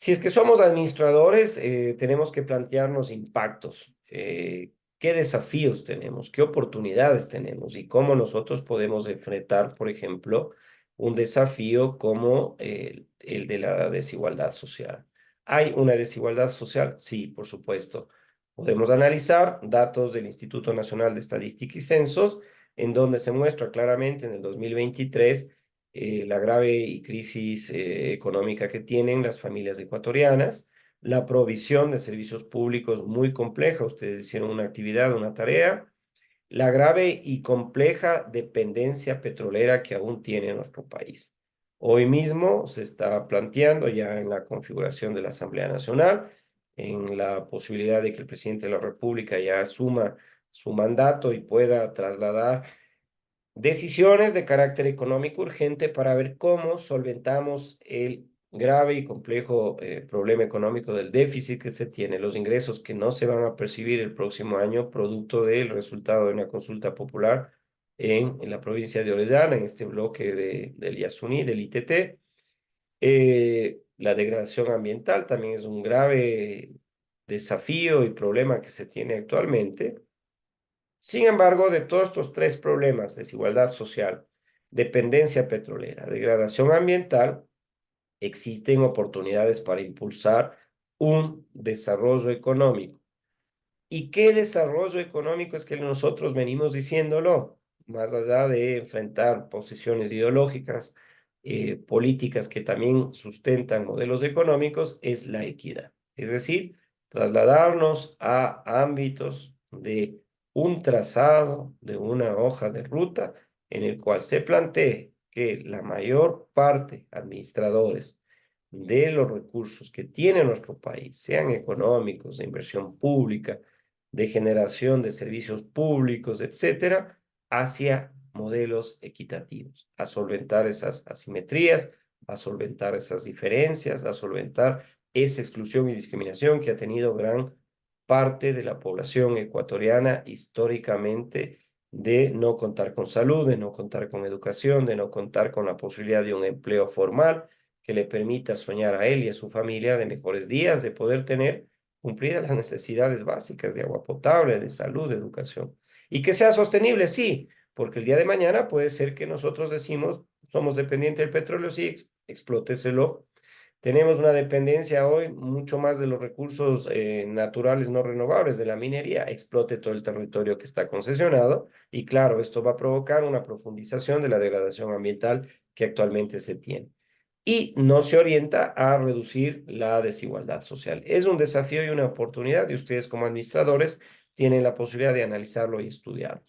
Si es que somos administradores, tenemos que plantearnos impactos, qué desafíos tenemos, qué oportunidades tenemos y cómo nosotros podemos enfrentar, por ejemplo, un desafío como el de la desigualdad social. ¿Hay una desigualdad social? Sí, por supuesto. Podemos analizar datos del Instituto Nacional de Estadística y Censos, en donde se muestra claramente en el 2023 la grave y crisis económica que tienen las familias ecuatorianas, la provisión de servicios públicos muy compleja, ustedes hicieron una actividad, una tarea, la grave y compleja dependencia petrolera que aún tiene nuestro país. Hoy mismo se está planteando ya en la configuración de la Asamblea Nacional, en la posibilidad de que el presidente de la República ya asuma su mandato y pueda trasladar decisiones de carácter económico urgente para ver cómo solventamos el grave y complejo problema económico del déficit que se tiene, los ingresos que no se van a percibir el próximo año, producto del resultado de una consulta popular en la provincia de Orellana, en este bloque del Yasuní, del ITT. La degradación ambiental también es un grave desafío y problema que se tiene actualmente. Sin embargo, de todos estos tres problemas, desigualdad social, dependencia petrolera, degradación ambiental, existen oportunidades para impulsar un desarrollo económico. ¿Y qué desarrollo económico es que nosotros venimos diciéndolo? Más allá de enfrentar posiciones ideológicas, políticas que también sustentan modelos económicos, es la equidad. Es decir, trasladarnos a ámbitos de un trazado, de una hoja de ruta, en el cual se plantee que la mayor parte, administradores, de los recursos que tiene nuestro país, sean económicos, de inversión pública, de generación de servicios públicos, etcétera, hacia modelos equitativos, a solventar esas asimetrías, a solventar esas diferencias, a solventar esa exclusión y discriminación que ha tenido gran parte de la población ecuatoriana históricamente de no contar con salud, de no contar con educación, de no contar con la posibilidad de un empleo formal que le permita soñar a él y a su familia de mejores días, de poder tener cumplidas las necesidades básicas de agua potable, de salud, de educación. Y que sea sostenible, sí, porque el día de mañana puede ser que nosotros decimos, somos dependientes del petróleo, sí, explóteselo. Tenemos una dependencia hoy mucho más de los recursos naturales no renovables, de la minería, explote todo el territorio que está concesionado y claro, esto va a provocar una profundización de la degradación ambiental que actualmente se tiene y no se orienta a reducir la desigualdad social. Es un desafío y una oportunidad y ustedes como administradores tienen la posibilidad de analizarlo y estudiarlo.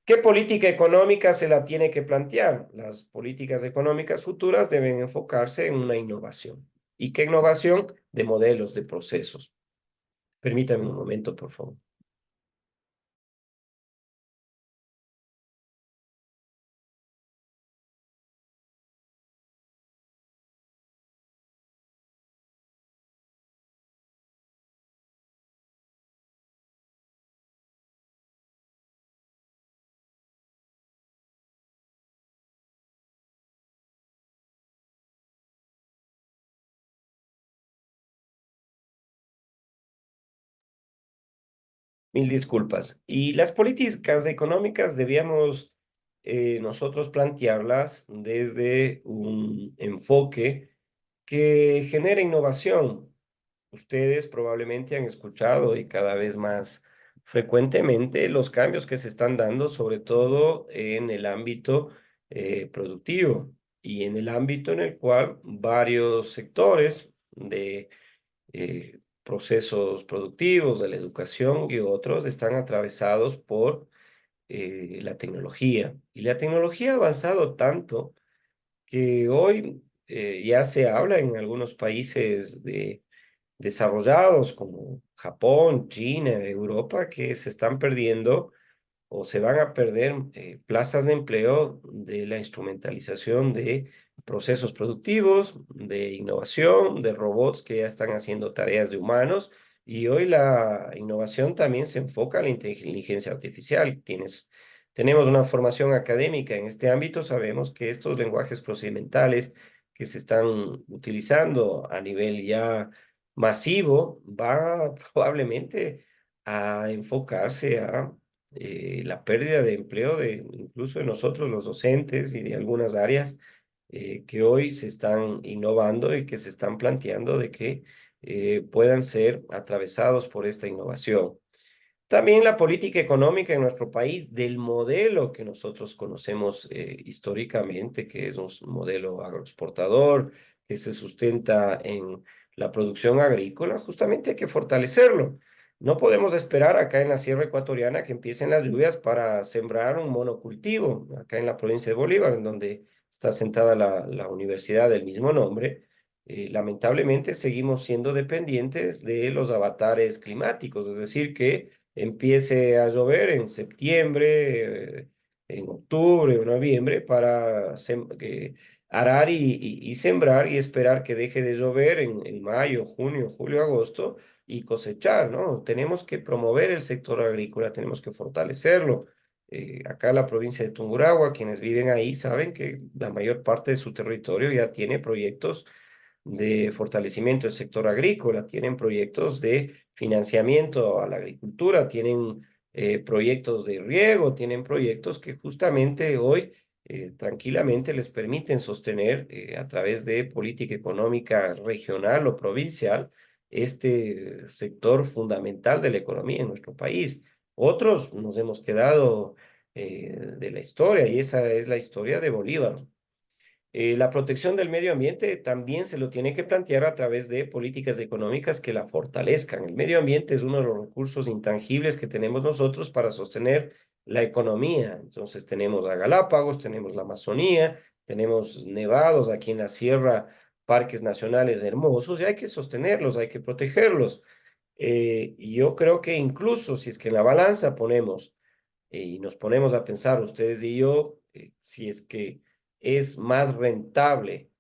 ¿Qué política económica se la tiene que plantear? Las políticas económicas futuras deben enfocarse en una innovación. ¿Y qué innovación? De modelos, de procesos. Permítame un momento, por favor. Mil disculpas. Y las políticas económicas debíamos nosotros plantearlas desde un enfoque que genere innovación. Ustedes probablemente han escuchado y cada vez más frecuentemente los cambios que se están dando, sobre todo en el ámbito productivo y en el ámbito en el cual varios sectores de procesos productivos, de la educación y otros están atravesados por la tecnología. Y la tecnología ha avanzado tanto que hoy ya se habla en algunos países desarrollados como Japón, China, Europa, que se están perdiendo o se van a perder plazas de empleo de la instrumentalización de procesos productivos, de innovación, de robots que ya están haciendo tareas de humanos. Y hoy la innovación también se enfoca en la inteligencia artificial. Tenemos una formación académica en este ámbito, sabemos que estos lenguajes procedimentales que se están utilizando a nivel ya masivo, va probablemente a enfocarse a la pérdida de empleo de incluso de nosotros los docentes y de algunas áreas que hoy se están innovando y que se están planteando de que puedan ser atravesados por esta innovación. También la política económica en nuestro país, del modelo que nosotros conocemos históricamente, que es un modelo agroexportador, que se sustenta en la producción agrícola, justamente hay que fortalecerlo. No podemos esperar acá en la Sierra Ecuatoriana que empiecen las lluvias para sembrar un monocultivo, acá en la provincia de Bolívar, en donde está sentada la universidad del mismo nombre. Lamentablemente seguimos siendo dependientes de los avatares climáticos, es decir, que empiece a llover en septiembre, en octubre o noviembre para arar y sembrar y esperar que deje de llover en mayo, junio, julio, agosto y cosechar, ¿no? Tenemos que promover el sector agrícola, tenemos que fortalecerlo. Acá en la provincia de Tungurahua, quienes viven ahí saben que la mayor parte de su territorio ya tiene proyectos de fortalecimiento del sector agrícola, tienen proyectos de financiamiento a la agricultura, tienen proyectos de riego, tienen proyectos que justamente hoy tranquilamente les permiten sostener a través de política económica regional o provincial este sector fundamental de la economía en nuestro país. Otros nos hemos quedado de la historia y esa es la historia de Bolívar. La protección del medio ambiente también se lo tiene que plantear a través de políticas económicas que la fortalezcan. El medio ambiente es uno de los recursos intangibles que tenemos nosotros para sostener la economía. Entonces tenemos a Galápagos, tenemos la Amazonía, tenemos nevados aquí en la sierra, parques nacionales hermosos, y hay que sostenerlos, hay que protegerlos. Y yo creo que incluso si es que en la balanza ponemos y nos ponemos a pensar, ustedes y yo, si es que es más rentable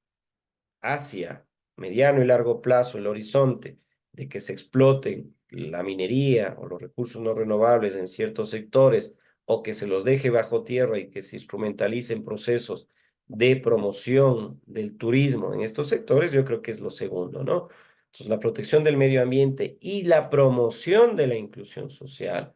hacia mediano y largo plazo el horizonte de que se exploten la minería o los recursos no renovables en ciertos sectores o que se los deje bajo tierra y que se instrumentalicen procesos de promoción del turismo en estos sectores, yo creo que es lo segundo, ¿no? Entonces, la protección del medio ambiente y la promoción de la inclusión social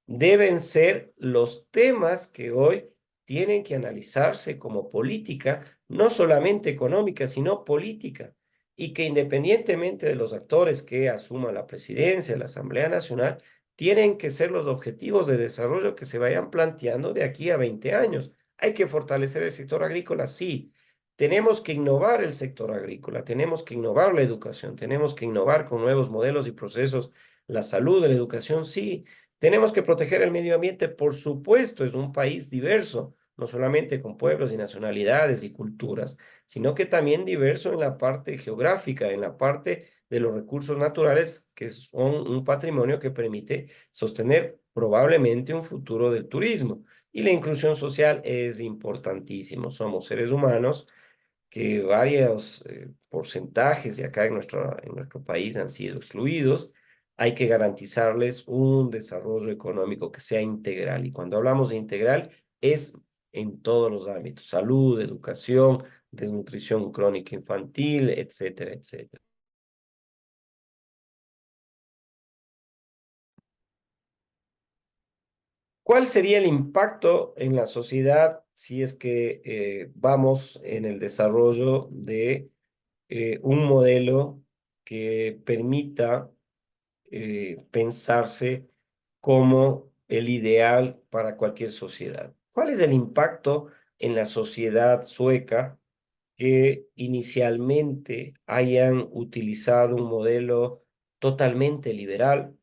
deben ser los temas que hoy tienen que analizarse como política, no solamente económica, sino política, y que independientemente de los actores que asuman la presidencia, la Asamblea Nacional, tienen que ser los objetivos de desarrollo que se vayan planteando de aquí a 20 años. Hay que fortalecer el sector agrícola, sí. Tenemos que innovar el sector agrícola, tenemos que innovar la educación, tenemos que innovar con nuevos modelos y procesos la salud, la educación, sí. Tenemos que proteger el medio ambiente, por supuesto, es un país diverso, no solamente con pueblos y nacionalidades y culturas, sino que también diverso en la parte geográfica, en la parte de los recursos naturales, que son un patrimonio que permite sostener probablemente un futuro del turismo. Y la inclusión social es importantísimo. Somos seres humanos que varios porcentajes de acá en nuestro país han sido excluidos. Hay que garantizarles un desarrollo económico que sea integral. Y cuando hablamos de integral, es en todos los ámbitos, salud, educación, desnutrición crónica infantil, etcétera, etcétera. ¿Cuál sería el impacto en la sociedad si es que vamos en el desarrollo de un modelo que permita pensarse como el ideal para cualquier sociedad? ¿Cuál es el impacto en la sociedad sueca que inicialmente hayan utilizado un modelo totalmente liberal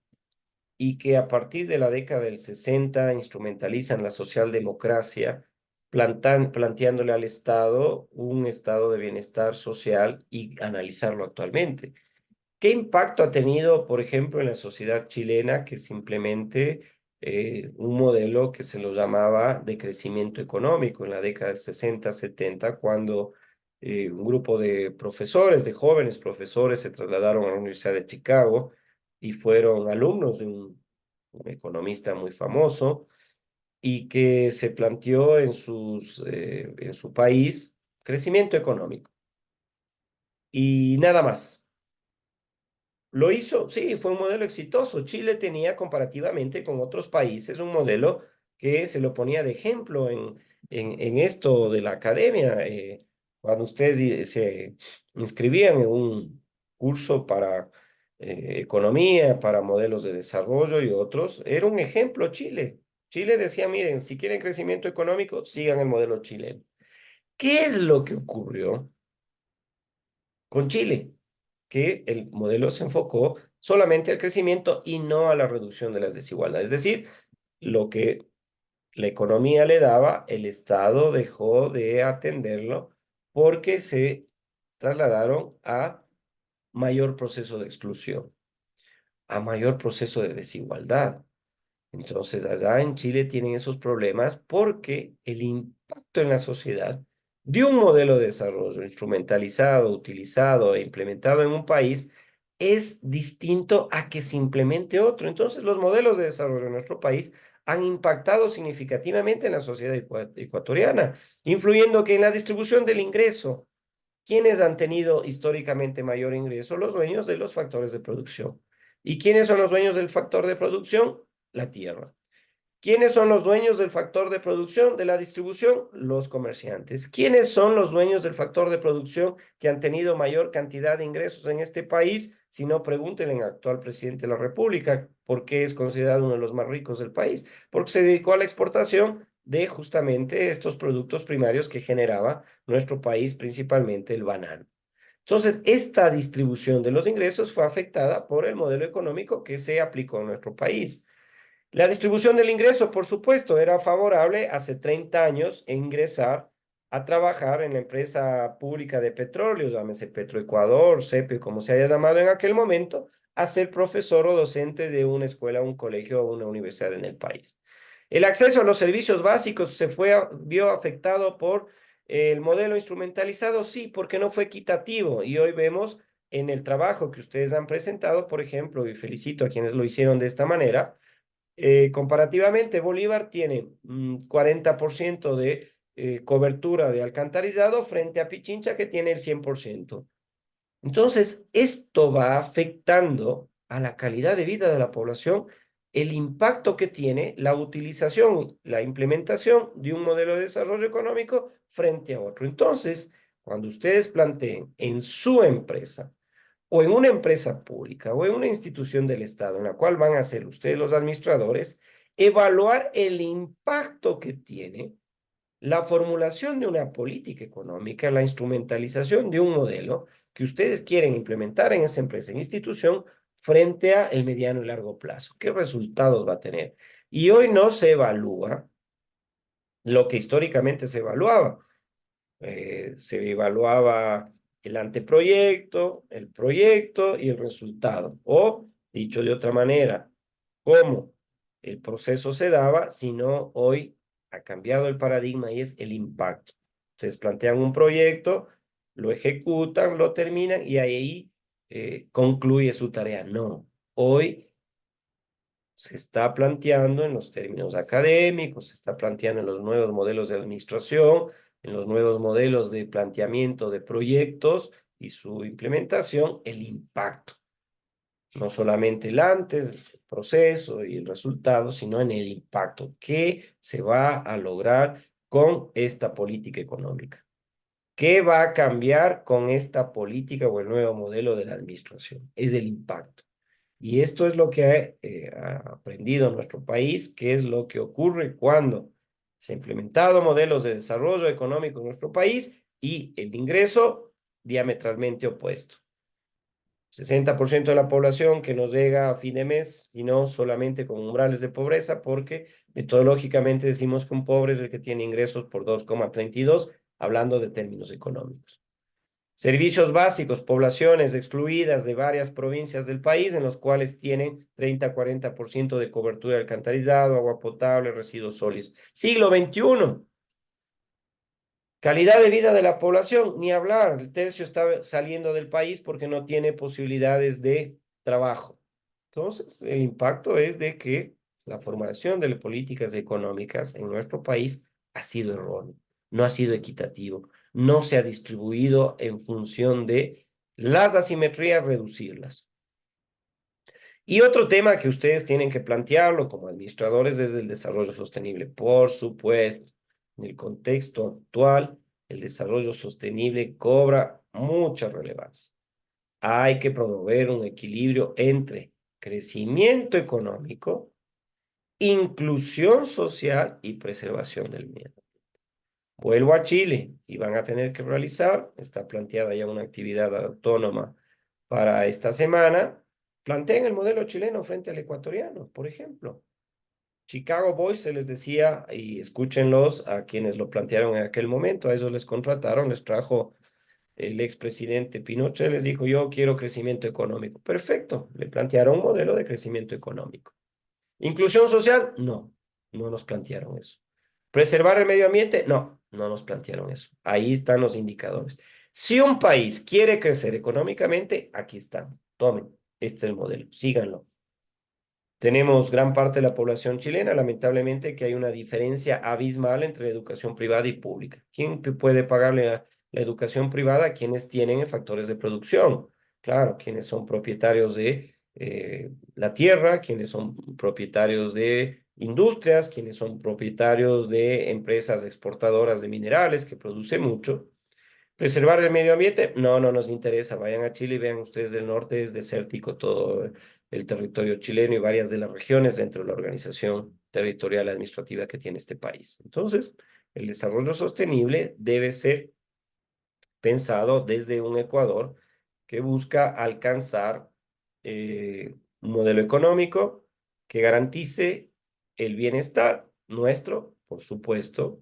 y que a partir de la década del 60 instrumentalizan la socialdemocracia, planteándole al Estado un estado de bienestar social y analizarlo actualmente? ¿Qué impacto ha tenido, por ejemplo, en la sociedad chilena, que simplemente un modelo que se lo llamaba de crecimiento económico en la década del 60, 70, cuando un grupo de profesores, de jóvenes profesores, se trasladaron a la Universidad de Chicago y fueron alumnos de un economista muy famoso y que se planteó en su país crecimiento económico? y nada más. Lo hizo, sí, fue un modelo exitoso. Chile tenía comparativamente con otros países un modelo que se lo ponía de ejemplo en esto de la academia. Cuando ustedes se inscribían en un curso para economía, para modelos de desarrollo y otros, era un ejemplo Chile. Chile decía, miren, si quieren crecimiento económico, sigan el modelo chileno. ¿Qué es lo que ocurrió con Chile? Que el modelo se enfocó solamente al crecimiento y no a la reducción de las desigualdades. Es decir, lo que la economía le daba, el Estado dejó de atenderlo porque se trasladaron a mayor proceso de exclusión, a mayor proceso de desigualdad. Entonces, allá en Chile tienen esos problemas porque el impacto en la sociedad de un modelo de desarrollo instrumentalizado, utilizado e implementado en un país es distinto a que se implemente otro. Entonces, los modelos de desarrollo en nuestro país han impactado significativamente en la sociedad ecuatoriana, influyendo que en la distribución del ingreso, ¿quiénes han tenido históricamente mayor ingreso? Los dueños de los factores de producción. ¿Y quiénes son los dueños del factor de producción? La tierra. ¿Quiénes son los dueños del factor de producción de la distribución? Los comerciantes. ¿Quiénes son los dueños del factor de producción que han tenido mayor cantidad de ingresos en este país? Si no, pregúntenle al actual presidente de la República por qué es considerado uno de los más ricos del país. Porque se dedicó a la exportación de justamente estos productos primarios que generaba nuestro país, principalmente el banano. Entonces, esta distribución de los ingresos fue afectada por el modelo económico que se aplicó en nuestro país. La distribución del ingreso, por supuesto, era favorable hace 30 años ingresar a trabajar en la empresa pública de petróleo, llámese Petroecuador, CEPE, como se haya llamado en aquel momento, a ser profesor o docente de una escuela, un colegio o una universidad en el país. El acceso a los servicios básicos vio afectado por el modelo instrumentalizado, sí, porque no fue equitativo. Y hoy vemos en el trabajo que ustedes han presentado, por ejemplo, y felicito a quienes lo hicieron de esta manera, comparativamente, Bolívar tiene 40% de cobertura de alcantarillado frente a Pichincha que tiene el 100%. Entonces, esto va afectando a la calidad de vida de la población, el impacto que tiene la utilización, la implementación de un modelo de desarrollo económico frente a otro. Entonces, cuando ustedes planteen en su empresa o en una empresa pública o en una institución del Estado en la cual van a ser ustedes los administradores, evaluar el impacto que tiene la formulación de una política económica, la instrumentalización de un modelo que ustedes quieren implementar en esa empresa, en institución, frente a el mediano y largo plazo. ¿Qué resultados va a tener? Y hoy no se evalúa lo que históricamente se evaluaba. Se evaluaba el anteproyecto, el proyecto y el resultado. O, dicho de otra manera, cómo el proceso se daba, sino hoy ha cambiado el paradigma y es el impacto. Ustedes plantean un proyecto, lo ejecutan, lo terminan y ahí concluye su tarea. No, hoy se está planteando en los términos académicos, se está planteando en los nuevos modelos de administración, en los nuevos modelos de planteamiento de proyectos y su implementación, el impacto. No solamente el antes, el proceso y el resultado, sino en el impacto. ¿Qué se va a lograr con esta política económica? ¿Qué va a cambiar con esta política o el nuevo modelo de la administración? Es el impacto. Y esto es lo que ha aprendido nuestro país, qué es lo que ocurre cuando se han implementado modelos de desarrollo económico en nuestro país y el ingreso diametralmente opuesto. 60% de la población que nos llega a fin de mes, y no solamente con umbrales de pobreza, porque metodológicamente decimos que un pobre es el que tiene ingresos por 2,32, hablando de términos económicos. Servicios básicos, poblaciones excluidas de varias provincias del país, en los cuales tienen 30-40% de cobertura de alcantarillado, agua potable, residuos sólidos. Siglo XXI, calidad de vida de la población, ni hablar. El tercio está saliendo del país porque no tiene posibilidades de trabajo. Entonces, el impacto es de que la formación de las políticas económicas en nuestro país ha sido erróneo, no ha sido equitativo, no se ha distribuido en función de Las asimetrías, reducirlas. Y otro tema que ustedes tienen que plantearlo como administradores es el desarrollo sostenible. Por supuesto, en el contexto actual, el desarrollo sostenible cobra mucha relevancia. Hay que promover un equilibrio entre crecimiento económico, inclusión social y preservación del medio. Vuelvo a Chile y van a tener que realizar, está planteada ya una actividad autónoma para esta semana. Planteen el modelo chileno frente al ecuatoriano, por ejemplo. Chicago Boys se les decía, y escúchenlos a quienes lo plantearon en aquel momento, a ellos les contrataron, les trajo el expresidente Pinochet, les dijo, yo quiero crecimiento económico. Perfecto, le plantearon un modelo de crecimiento económico. ¿Inclusión social? No, no nos plantearon eso. ¿Preservar el medio ambiente? No, no nos plantearon eso. Ahí están los indicadores. Si un país quiere crecer económicamente, aquí están. Tomen, este es el modelo, síganlo. Tenemos gran parte de la población chilena, lamentablemente, que hay una diferencia abismal entre educación privada y pública. ¿Quién puede pagarle la educación privada? Quienes tienen factores de producción. Claro, quienes son propietarios de la tierra, quienes son propietarios de industrias, quienes son propietarios de empresas exportadoras de minerales que producen mucho. ¿Preservar el medio ambiente? No, no nos interesa. Vayan a Chile y vean ustedes del norte, es desértico todo el territorio chileno y varias de las regiones dentro de la organización territorial administrativa que tiene este país. Entonces, el desarrollo sostenible debe ser pensado desde un Ecuador que busca alcanzar un modelo económico que garantice el bienestar nuestro, por supuesto,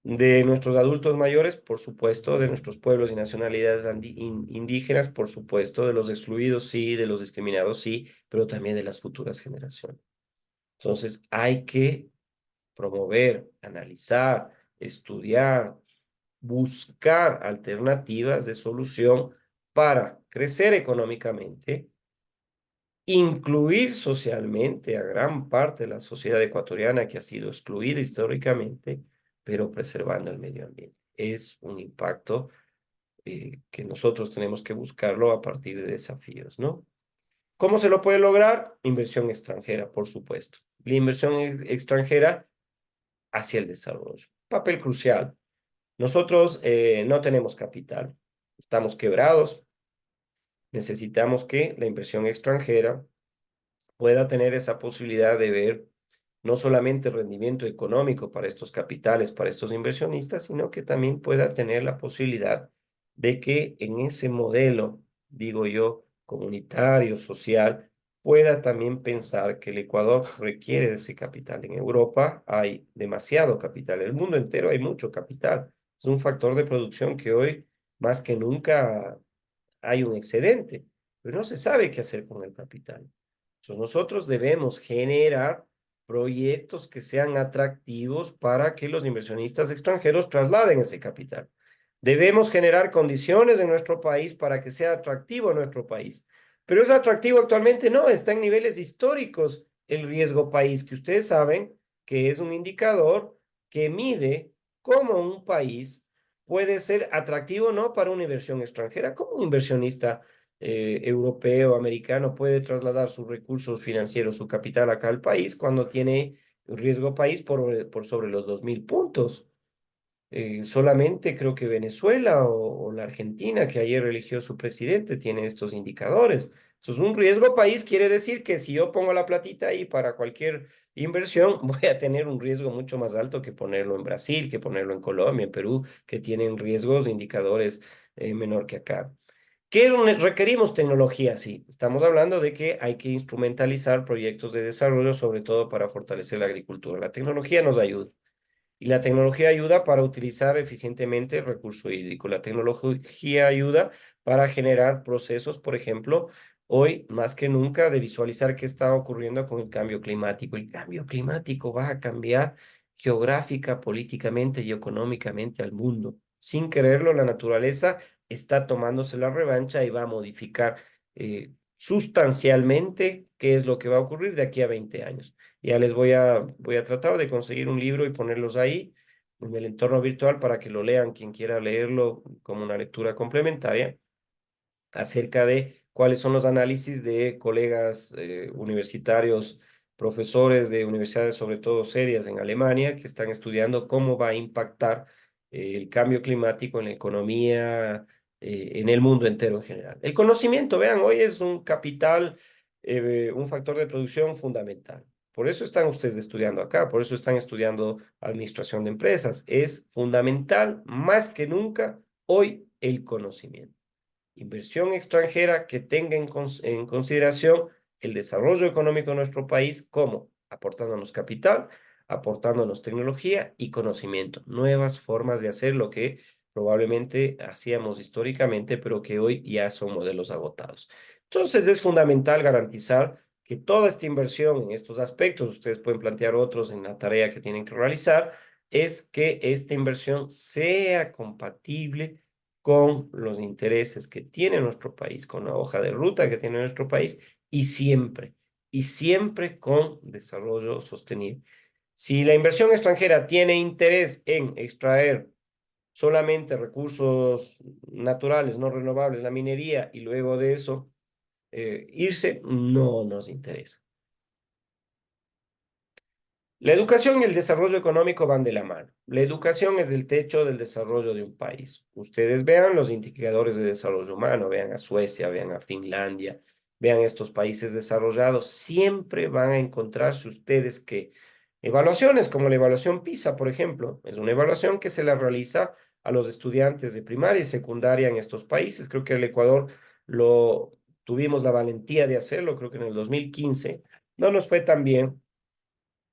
de nuestros adultos mayores, por supuesto, de nuestros pueblos y nacionalidades indígenas, por supuesto, de los excluidos, sí, de los discriminados, sí, pero también de las futuras generaciones. Entonces, hay que promover, analizar, estudiar, buscar alternativas de solución para crecer económicamente, incluir socialmente a gran parte de la sociedad ecuatoriana que ha sido excluida históricamente, pero preservando el medio ambiente. Es un impacto que nosotros tenemos que buscarlo a partir de desafíos, ¿no? ¿Cómo se lo puede lograr? Inversión extranjera, por supuesto. La inversión extranjera hacia el desarrollo. Papel crucial. Nosotros no tenemos capital, estamos quebrados, necesitamos que la inversión extranjera pueda tener esa posibilidad de ver no solamente rendimiento económico para estos capitales, para estos inversionistas, sino que también pueda tener la posibilidad de que en ese modelo, digo yo, comunitario, social, pueda también pensar que el Ecuador requiere de ese capital. En Europa hay demasiado capital, en el mundo entero hay mucho capital. Es un factor de producción que hoy, más que nunca, hay un excedente, pero no se sabe qué hacer con el capital. Entonces, nosotros debemos generar proyectos que sean atractivos para que los inversionistas extranjeros trasladen ese capital. Debemos generar condiciones en nuestro país para que sea atractivo en nuestro país. Pero es atractivo actualmente, no, está en niveles históricos el riesgo país, que ustedes saben que es un indicador que mide cómo un país puede ser atractivo no para una inversión extranjera, como un inversionista europeo, americano, puede trasladar sus recursos financieros, su capital acá al país cuando tiene riesgo país por sobre los 2000 puntos. Solamente creo que Venezuela o la Argentina, que ayer eligió su presidente, tiene estos indicadores. Entonces, un riesgo país quiere decir que si yo pongo la platita ahí para cualquier inversión, voy a tener un riesgo mucho más alto que ponerlo en Brasil, que ponerlo en Colombia, en Perú, que tienen riesgos de indicadores menor que acá. ¿Qué requerimos? Tecnología, sí. Estamos hablando de que hay que instrumentalizar proyectos de desarrollo, sobre todo para fortalecer la agricultura. La tecnología nos ayuda. Y la tecnología ayuda para utilizar eficientemente el recurso hídrico. La tecnología ayuda para generar procesos, por ejemplo, hoy más que nunca, de visualizar qué está ocurriendo con el cambio climático. El cambio climático va a cambiar geográfica, políticamente y económicamente al mundo. Sin quererlo, la naturaleza está tomándose la revancha y va a modificar sustancialmente qué es lo que va a ocurrir de aquí a 20 años. Ya voy a tratar de conseguir un libro y ponerlos ahí en el entorno virtual para que lo lean quien quiera leerlo como una lectura complementaria. acerca de cuáles son los análisis de colegas universitarios, profesores de universidades, sobre todo serias en Alemania, que están estudiando cómo va a impactar el cambio climático en la economía, en el mundo entero en general. El conocimiento, vean, hoy es un capital, un factor de producción fundamental. Por eso están ustedes estudiando acá, por eso están estudiando administración de empresas. Es fundamental más que nunca hoy el conocimiento. Inversión extranjera que tenga en consideración el desarrollo económico de nuestro país, como aportándonos capital, aportándonos tecnología y conocimiento, nuevas formas de hacer lo que probablemente hacíamos históricamente, pero que hoy ya son modelos agotados. Entonces es fundamental garantizar que toda esta inversión en estos aspectos, ustedes pueden plantear otros en la tarea que tienen que realizar, es que esta inversión sea compatible con los intereses que tiene nuestro país, con la hoja de ruta que tiene nuestro país y siempre con desarrollo sostenible. Si la inversión extranjera tiene interés en extraer solamente recursos naturales, no renovables, la minería, y luego de eso irse, no nos interesa. La educación y el desarrollo económico van de la mano. La educación es el techo del desarrollo de un país. Ustedes vean los indicadores de desarrollo humano, vean a Suecia, vean a Finlandia, vean estos países desarrollados. Siempre van a encontrarse ustedes que evaluaciones como la evaluación PISA, por ejemplo, es una evaluación que se la realiza a los estudiantes de primaria y secundaria en estos países. Creo que el Ecuador lo tuvimos la valentía de hacerlo, creo que en el 2015. No nos fue tan bien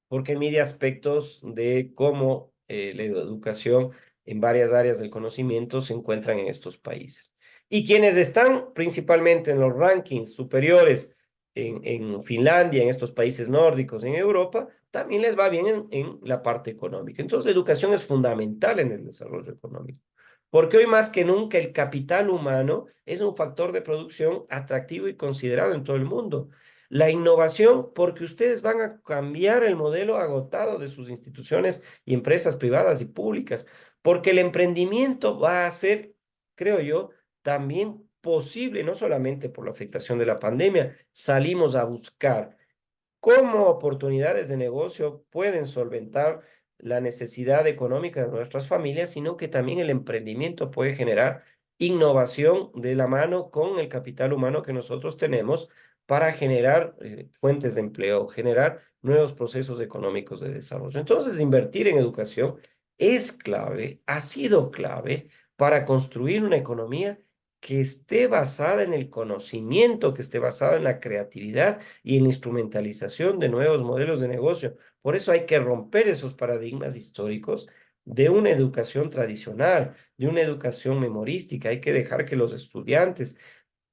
porque mide aspectos de cómo la educación en varias áreas del conocimiento se encuentran en estos países. Y quienes están principalmente en los rankings superiores en Finlandia, en estos países nórdicos, en Europa, también les va bien en la parte económica. Entonces, la educación es fundamental en el desarrollo económico. Porque hoy más que nunca el capital humano es un factor de producción atractivo y considerado en todo el mundo. La innovación, porque ustedes van a cambiar el modelo agotado de sus instituciones y empresas privadas y públicas, porque el emprendimiento va a ser, creo yo, también posible, no solamente por la afectación de la pandemia, salimos a buscar cómo oportunidades de negocio pueden solventar la necesidad económica de nuestras familias, sino que también el emprendimiento puede generar innovación de la mano con el capital humano que nosotros tenemos para generar fuentes de empleo, generar nuevos procesos económicos de desarrollo. Entonces, invertir en educación es clave, ha sido clave para construir una economía que esté basada en el conocimiento, que esté basada en la creatividad y en la instrumentalización de nuevos modelos de negocio. Por eso hay que romper esos paradigmas históricos de una educación tradicional, de una educación memorística. Hay que dejar que los estudiantes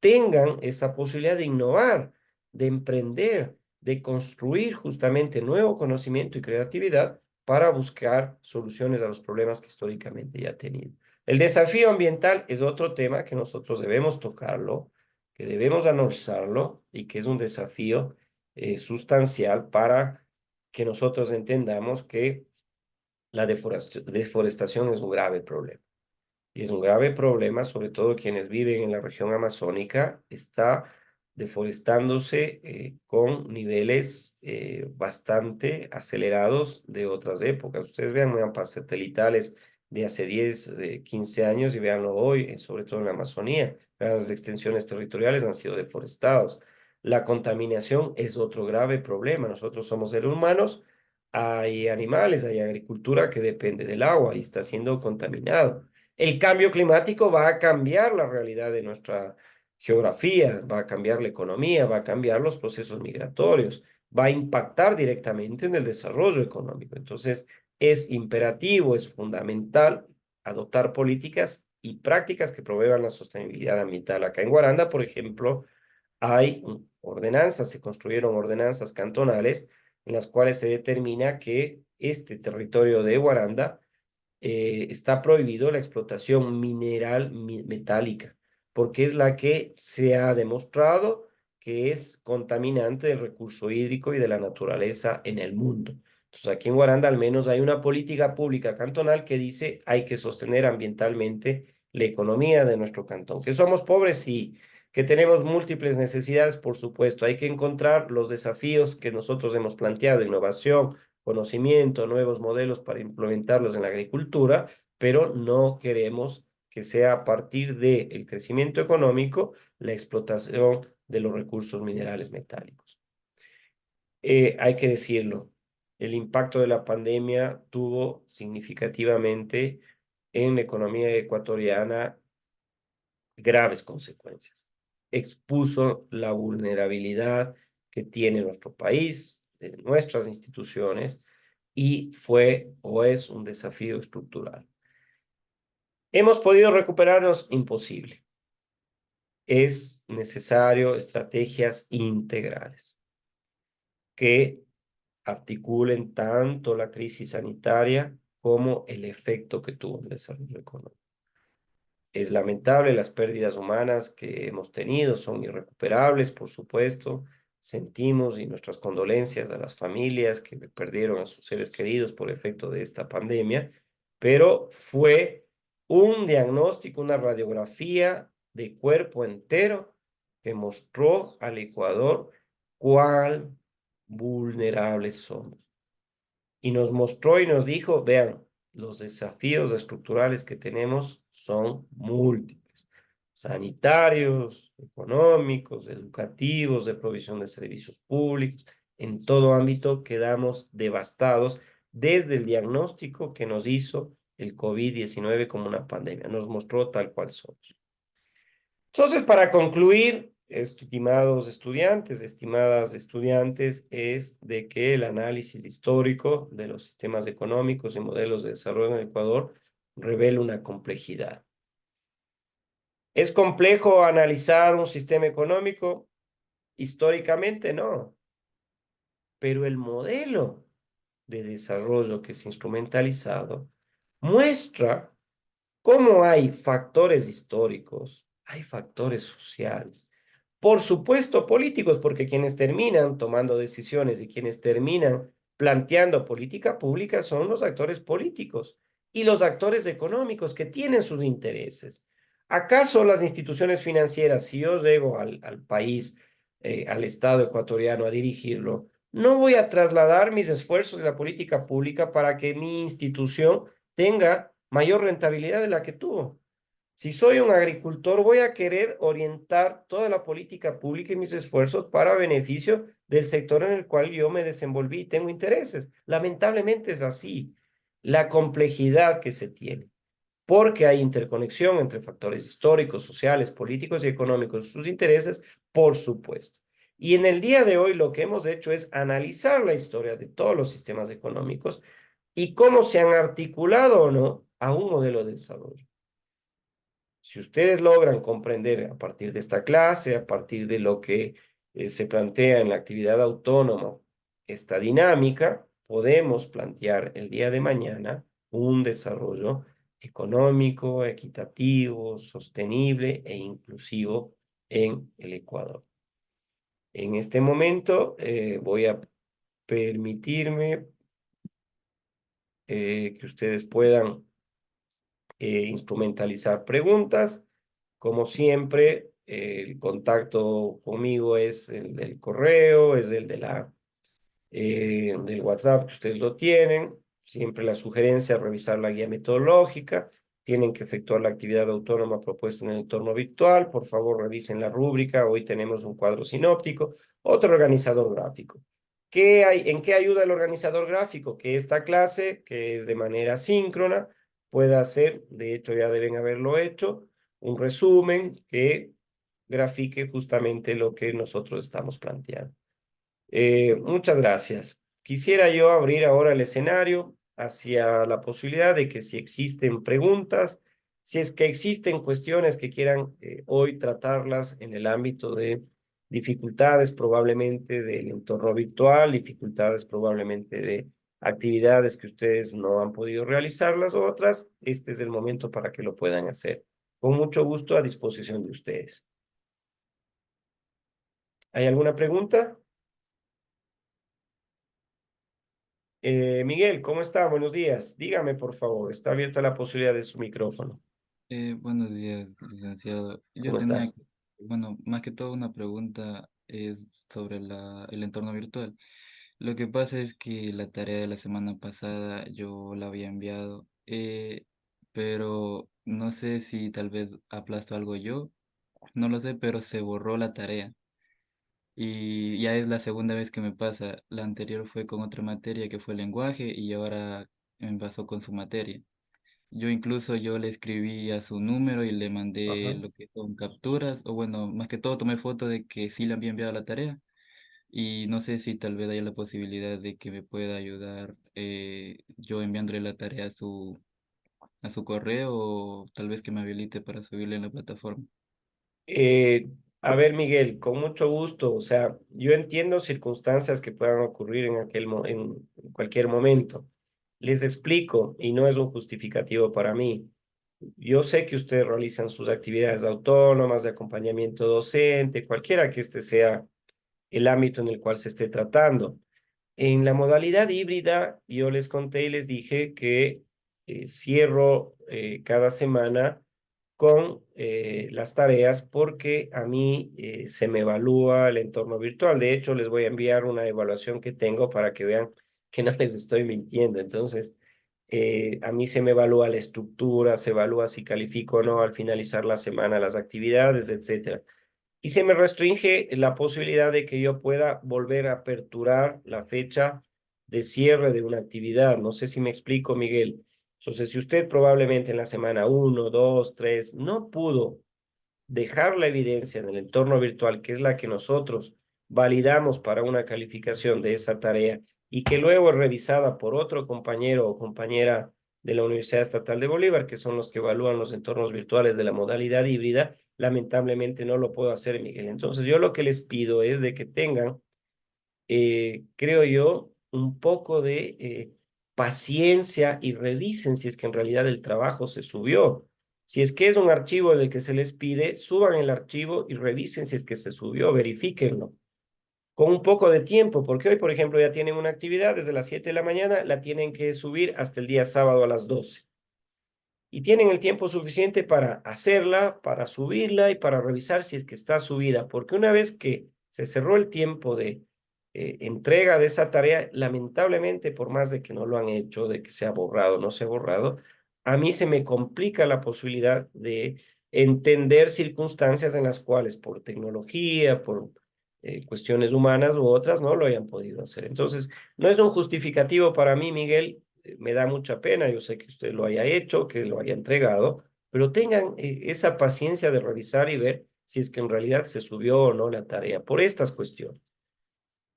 tengan esa posibilidad de innovar, de emprender, de construir justamente nuevo conocimiento y creatividad para buscar soluciones a los problemas que históricamente ya han tenido. El desafío ambiental es otro tema que nosotros debemos tocarlo, que debemos analizarlo y que es un desafío sustancial para que nosotros entendamos que la deforestación es un grave problema. Y es un grave problema, sobre todo quienes viven en la región amazónica, está deforestándose con niveles bastante acelerados de otras épocas. Ustedes vean mapas satelitales de hace 10, 15 años y veanlo hoy, sobre todo en la Amazonía. Las extensiones territoriales han sido deforestados. La contaminación es otro grave problema. Nosotros somos seres humanos, hay animales, hay agricultura que depende del agua y está siendo contaminado. El cambio climático va a cambiar la realidad de nuestra geografía, va a cambiar la economía, va a cambiar los procesos migratorios, va a impactar directamente en el desarrollo económico. Entonces, es imperativo, es fundamental adoptar políticas y prácticas que promuevan la sostenibilidad ambiental. Acá en Guaranda, por ejemplo, hay ordenanzas, se construyeron ordenanzas cantonales en las cuales se determina que este territorio de Guaranda está prohibido la explotación mineral metálica, porque es la que se ha demostrado que es contaminante del recurso hídrico y de la naturaleza en el mundo. Entonces, aquí en Guaranda al menos hay una política pública cantonal que dice hay que sostener ambientalmente la economía de nuestro cantón. Que somos pobres, sí, Que tenemos múltiples necesidades, por supuesto. Hay que encontrar los desafíos que nosotros hemos planteado, innovación, conocimiento, nuevos modelos para implementarlos en la agricultura, pero no queremos que sea a partir del crecimiento económico la explotación de los recursos minerales metálicos. Hay que decirlo, el impacto de la pandemia tuvo significativamente en la economía ecuatoriana graves consecuencias. Expuso la vulnerabilidad que tiene nuestro país, de nuestras instituciones, y fue o es un desafío estructural. ¿Hemos podido recuperarnos? Imposible. Es necesario estrategias integrales que articulen tanto la crisis sanitaria como el efecto que tuvo en el desarrollo económico. Es lamentable las pérdidas humanas que hemos tenido, son irrecuperables, por supuesto. Sentimos y nuestras condolencias a las familias que perdieron a sus seres queridos por efecto de esta pandemia, pero fue un diagnóstico, una radiografía de cuerpo entero que mostró al Ecuador cuán vulnerables somos y nos mostró y nos dijo, vean, los desafíos estructurales que tenemos son múltiples, sanitarios, económicos, educativos, de provisión de servicios públicos, en todo ámbito quedamos devastados desde el diagnóstico que nos hizo el COVID-19 como una pandemia, nos mostró tal cual somos. Entonces, para concluir, estimados estudiantes, estimadas estudiantes, es de que el análisis histórico de los sistemas económicos y modelos de desarrollo en Ecuador revela una complejidad. ¿Es complejo analizar un sistema económico? Históricamente no, pero el modelo de desarrollo que se ha instrumentalizado muestra cómo hay factores históricos, hay factores sociales, por supuesto políticos, porque quienes terminan tomando decisiones y quienes terminan planteando política pública son los actores políticos y los actores económicos que tienen sus intereses. ¿Acaso las instituciones financieras, si yo llego al país, al Estado ecuatoriano a dirigirlo, no voy a trasladar mis esfuerzos de la política pública para que mi institución tenga mayor rentabilidad de la que tuvo? Si soy un agricultor, voy a querer orientar toda la política pública y mis esfuerzos para beneficio del sector en el cual yo me desenvolví y tengo intereses. Lamentablemente es así. La complejidad que se tiene, porque hay interconexión entre factores históricos, sociales, políticos y económicos, sus intereses, por supuesto. Y en el día de hoy lo que hemos hecho es analizar la historia de todos los sistemas económicos y cómo se han articulado o no a un modelo de desarrollo. Si ustedes logran comprender a partir de esta clase, a partir de lo que se plantea en la actividad autónoma, esta dinámica, podemos plantear el día de mañana un desarrollo económico, equitativo, sostenible e inclusivo en el Ecuador. En este momento voy a permitirme que ustedes puedan instrumentalizar preguntas. Como siempre, el contacto conmigo es el del correo, es el de del WhatsApp, que ustedes lo tienen. Siempre la sugerencia es revisar la guía metodológica. Tienen que efectuar la actividad autónoma propuesta en el entorno virtual. Por favor, revisen la rúbrica. Hoy tenemos un cuadro sinóptico, otro organizador gráfico. ¿En qué ayuda el organizador gráfico? Que esta clase, que es de manera síncrona, pueda hacer, de hecho ya deben haberlo hecho, un resumen que grafique justamente lo que nosotros estamos planteando. Muchas gracias. Quisiera yo abrir ahora el escenario hacia la posibilidad de que si existen preguntas, si es que existen cuestiones que quieran hoy tratarlas en el ámbito de dificultades probablemente del entorno virtual, dificultades probablemente de actividades que ustedes no han podido realizarlas o otras, este es el momento para que lo puedan hacer. Con mucho gusto a disposición de ustedes. ¿Hay alguna pregunta? Miguel, ¿cómo está? Buenos días. Dígame, por favor, está abierta la posibilidad de su micrófono. Buenos días, licenciado. ¿Cómo está? Bueno, más que todo una pregunta es sobre el entorno virtual. Lo que pasa es que la tarea de la semana pasada yo la había enviado, pero no sé si tal vez aplasto algo yo, no lo sé, pero se borró la tarea. Y ya es la segunda vez que me pasa. La anterior fue con otra materia que fue lenguaje y ahora me pasó con su materia. Yo le escribí a su número y le mandé Ajá. lo que son capturas, o bueno, más que todo tomé foto de que sí le había enviado la tarea y no sé si tal vez haya la posibilidad de que me pueda ayudar yo enviándole la tarea a su correo o tal vez que me habilite para subirle en la plataforma. Eh, a ver, Miguel, con mucho gusto. O sea, yo entiendo circunstancias que puedan ocurrir en cualquier momento. Les explico, y no es un justificativo para mí. Yo sé que ustedes realizan sus actividades autónomas de acompañamiento docente, cualquiera que este sea el ámbito en el cual se esté tratando. En la modalidad híbrida, yo les conté y les dije que cierro cada semana con las tareas porque a mí se me evalúa el entorno virtual. De hecho, les voy a enviar una evaluación que tengo para que vean que no les estoy mintiendo. Entonces, a mí se me evalúa la estructura, se evalúa si califico o no al finalizar la semana las actividades, etcétera. Y se me restringe la posibilidad de que yo pueda volver a aperturar la fecha de cierre de una actividad. No sé si me explico, Miguel. Entonces, si usted probablemente en la semana uno, 2, 3 no pudo dejar la evidencia en el entorno virtual, que es la que nosotros validamos para una calificación de esa tarea y que luego es revisada por otro compañero o compañera de la Universidad Estatal de Bolívar, que son los que evalúan los entornos virtuales de la modalidad híbrida, lamentablemente no lo puedo hacer, Miguel. Entonces, yo lo que les pido es de que tengan creo yo, un poco de paciencia y revisen si es que en realidad el trabajo se subió. Si es que es un archivo del que se les pide, suban el archivo y revisen si es que se subió, verifíquenlo. Con un poco de tiempo, porque hoy, por ejemplo, ya tienen una actividad desde las 7 de la mañana, la tienen que subir hasta el día sábado a las 12 y tienen el tiempo suficiente para hacerla, para subirla y para revisar si es que está subida, porque una vez que se cerró el tiempo de entrega de esa tarea, lamentablemente, por más de que no lo han hecho, de que se ha borrado, no se ha borrado, a mí se me complica la posibilidad de entender circunstancias en las cuales por tecnología, por cuestiones humanas u otras, no lo hayan podido hacer. Entonces, no es un justificativo para mí, Miguel, me da mucha pena, yo sé que usted lo haya hecho, que lo haya entregado, pero tengan esa paciencia de revisar y ver si es que en realidad se subió o no la tarea por estas cuestiones.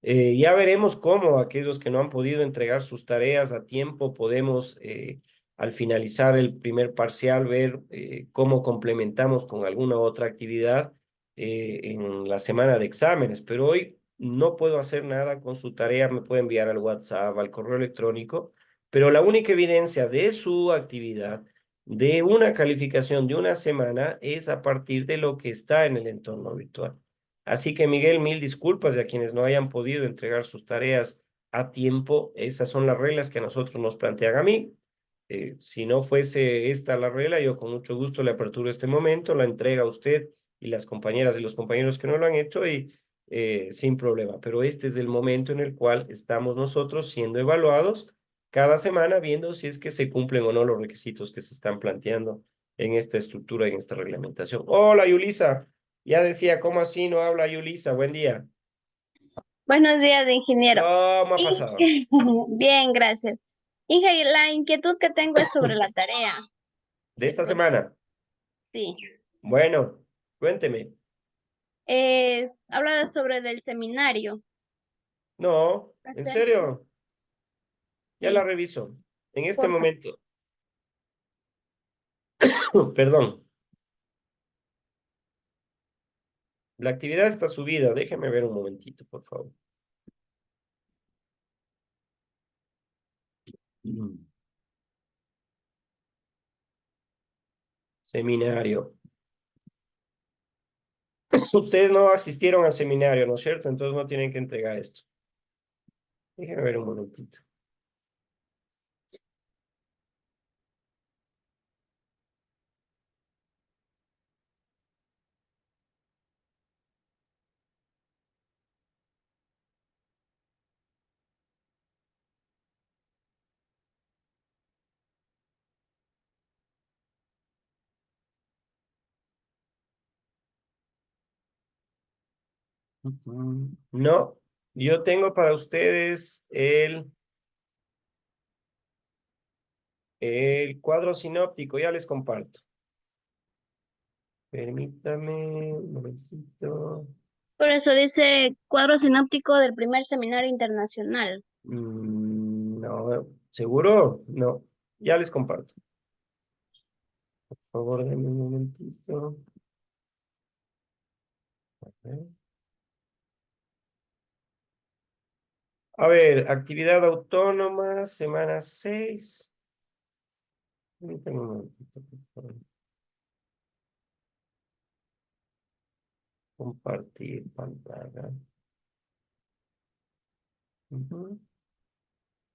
Ya veremos cómo aquellos que no han podido entregar sus tareas a tiempo podemos, al finalizar el primer parcial, ver cómo complementamos con alguna otra actividad en la semana de exámenes. Pero hoy no puedo hacer nada con su tarea, me puede enviar al WhatsApp, al correo electrónico, pero la única evidencia de su actividad, de una calificación de una semana, es a partir de lo que está en el entorno virtual. Así que Miguel, mil disculpas y a quienes no hayan podido entregar sus tareas a tiempo. Esas son las reglas que a nosotros nos plantean a mí. Si no fuese esta la regla, yo con mucho gusto le aperturo este momento, la entrega a usted y las compañeras y los compañeros que no lo han hecho y sin problema. Pero este es el momento en el cual estamos nosotros siendo evaluados cada semana, viendo si es que se cumplen o no los requisitos que se están planteando en esta estructura, en esta reglamentación. Hola, Yulisa. Ya decía, ¿cómo así no habla Yulisa? Buen día. Buenos días, ingeniero. ¿Cómo ha Y- pasado? Bien, gracias. Inge, la inquietud que tengo es sobre la tarea De del esta profesor. semana. Sí. Bueno, cuénteme. Habla sobre del seminario. No, ¿en ¿Hacer? serio? Ya la Sí, reviso. En este porfa. momento. Perdón. La actividad está subida. Déjeme ver un momentito, por favor. Mm. Seminario. Ustedes no asistieron al seminario, ¿no es cierto? Entonces no tienen que entregar esto. Déjeme ver un momentito. No, yo tengo para ustedes el cuadro sinóptico, ya les comparto. Permítame un momentito. Por eso dice cuadro sinóptico del primer seminario internacional. No, ¿seguro? No, ya les comparto. Por favor, denme un momentito. A ver. A ver, actividad autónoma, semana 6. Permítame un momentito, por favor. Compartir pantalla. Ujú.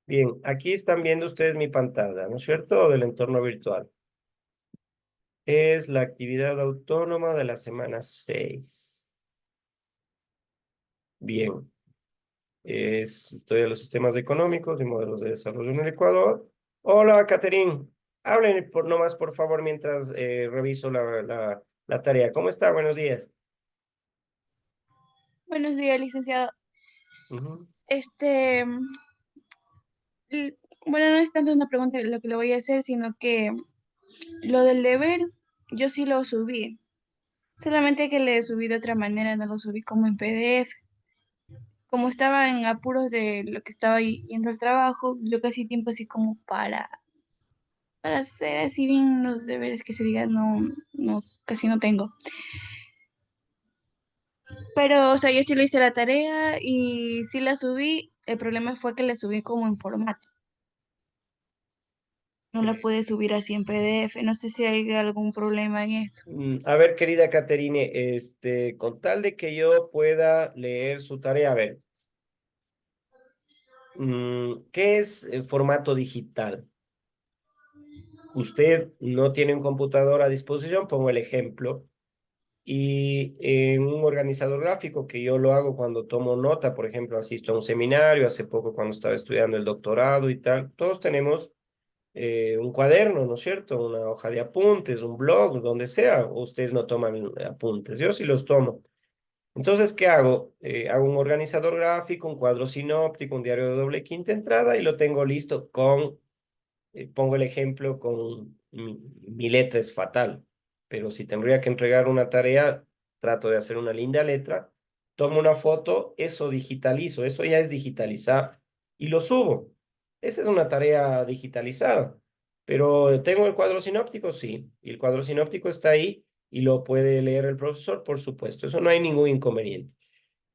Bien, aquí están viendo ustedes mi pantalla, ¿no es cierto? Del entorno virtual. Es la actividad autónoma de la semana 6. Bien, es historia de los sistemas económicos y modelos de desarrollo en el Ecuador. Hola, Caterín. Hablen nomás, por favor, mientras reviso la tarea. ¿Cómo está? Buenos días. Buenos días, licenciado. Ujú. Bueno, no es tanto una pregunta lo que le voy a hacer, sino que lo del deber, yo sí lo subí. Solamente que le subí de otra manera, no lo subí como en PDF. Como estaba en apuros de lo que estaba yendo al trabajo, yo casi tiempo así como para hacer así bien los deberes que se diga, no, casi no tengo. Pero, o sea, yo sí lo hice la tarea y sí la subí. El problema fue que la subí como en formato. No la pude subir así en PDF. No sé si hay algún problema en eso. A ver, querida Caterine, con tal de que yo pueda leer su tarea, a ver, ¿qué es el formato digital? Usted no tiene un computador a disposición, pongo el ejemplo, y en un organizador gráfico, que yo lo hago cuando tomo nota, por ejemplo, asisto a un seminario, hace poco cuando estaba estudiando el doctorado y tal, todos tenemos un cuaderno, ¿no es cierto? Una hoja de apuntes, un blog, donde sea, o ustedes no toman apuntes, yo sí los tomo. Entonces, ¿qué hago? Hago un organizador gráfico, un cuadro sinóptico, un diario de doble quinta entrada y lo tengo listo pongo el ejemplo con mi letra es fatal, pero si tendría que entregar una tarea, trato de hacer una linda letra, tomo una foto, eso digitalizo, eso ya es digitalizar y lo subo. Esa es una tarea digitalizada, pero tengo el cuadro sinóptico, sí, y el cuadro sinóptico está ahí y lo puede leer el profesor, por supuesto, eso no hay ningún inconveniente.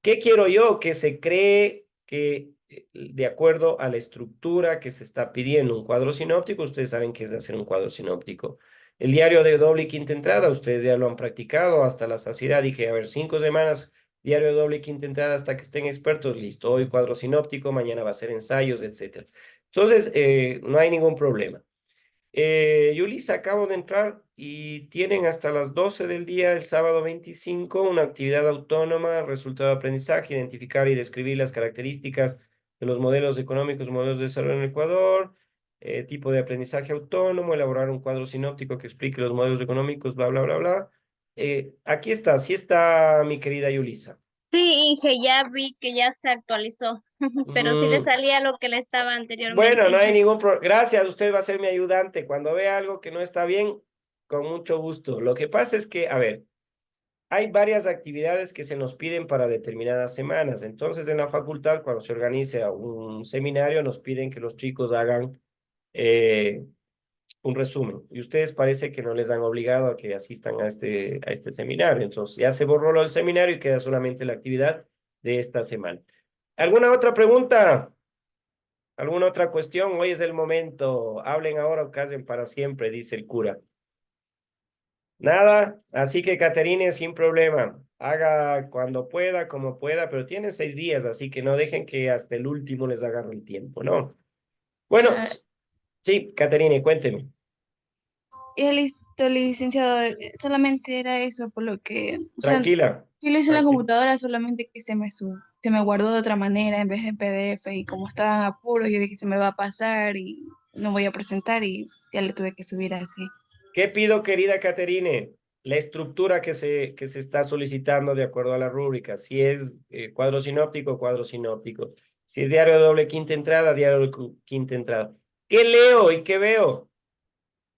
¿Qué quiero yo? Que se cree que de acuerdo a la estructura que se está pidiendo un cuadro sinóptico, ustedes saben qué es hacer un cuadro sinóptico. El diario de doble y quinta entrada, ustedes ya lo han practicado hasta la saciedad. Dije, a ver, 5 semanas, diario de doble y quinta entrada hasta que estén expertos, listo. Hoy cuadro sinóptico, mañana va a ser ensayos, etcétera. Entonces, no hay ningún problema. Yulisa, acabo de entrar y tienen hasta las 12 del día, el sábado 25, una actividad autónoma, resultado de aprendizaje, identificar y describir las características de los modelos económicos, modelos de desarrollo en Ecuador, tipo de aprendizaje autónomo, elaborar un cuadro sinóptico que explique los modelos económicos, bla, bla, bla, bla. Aquí está, sí está mi querida Yulisa. Sí, Inge, ya vi que ya se actualizó, pero sí le Mm, salía lo que le estaba Bueno, anteriormente. no hay ningún problema. Gracias, usted va a ser mi ayudante. Cuando vea algo que no está bien, con mucho gusto. Lo que pasa es que, a ver, hay varias actividades que se nos piden para determinadas semanas. Entonces, en la facultad, cuando se organice un seminario, nos piden que los chicos hagan eh, un resumen. Y ustedes parece que no les han obligado a que asistan a este seminario. Entonces, ya se borró lo del seminario y queda solamente la actividad de esta semana. ¿Alguna otra pregunta? ¿Alguna otra cuestión? Hoy es el momento. Hablen ahora o callen para siempre, dice el cura. Nada, así que Caterine, sin problema. Haga cuando pueda, como pueda, pero tienen 6 días, así que no dejen que hasta el último les agarre el tiempo, ¿no? Bueno, Ya, sí, Caterine, cuénteme. ya listo, licenciado. Solamente era eso, por lo que, o sea, Tranquila, sí lo hice en la tranquila. computadora, solamente que se me guardó de otra manera en vez de PDF y como estaba en apuro, yo dije se me va a pasar y no voy a presentar y ya le tuve que subir así. ¿Qué pido, querida Caterine? la estructura que se está solicitando de acuerdo a la rúbrica, si es cuadro sinóptico, cuadro sinóptico, si es diario de doble quinta entrada, diario de quinta entrada. ¿Qué leo y qué veo?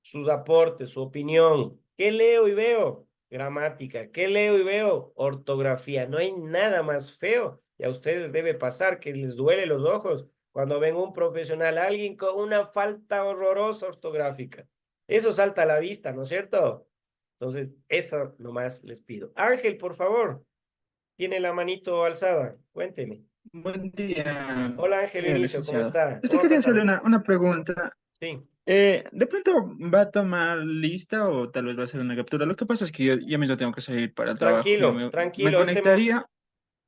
Sus aportes, su opinión. ¿Qué leo y veo? Gramática. ¿Qué leo y veo? Ortografía. No hay nada más feo. Y a ustedes debe pasar que les duele los ojos cuando ven un profesional, alguien con una falta horrorosa ortográfica. Eso salta a la vista, ¿no es cierto? Entonces, eso nomás les pido. Ángel, por favor, tiene la manito alzada. Cuénteme. Buen día, Hola Ángel Inicio, ¿cómo licenciado. está? ¿Cómo ha Quería hacerle pasado? una pregunta. Sí, ¿De pronto va a tomar lista o tal vez va a hacer una captura? Lo que pasa es que yo ya mismo tengo que salir para el trabajo. tranquilo, Me tranquilo. conectaría,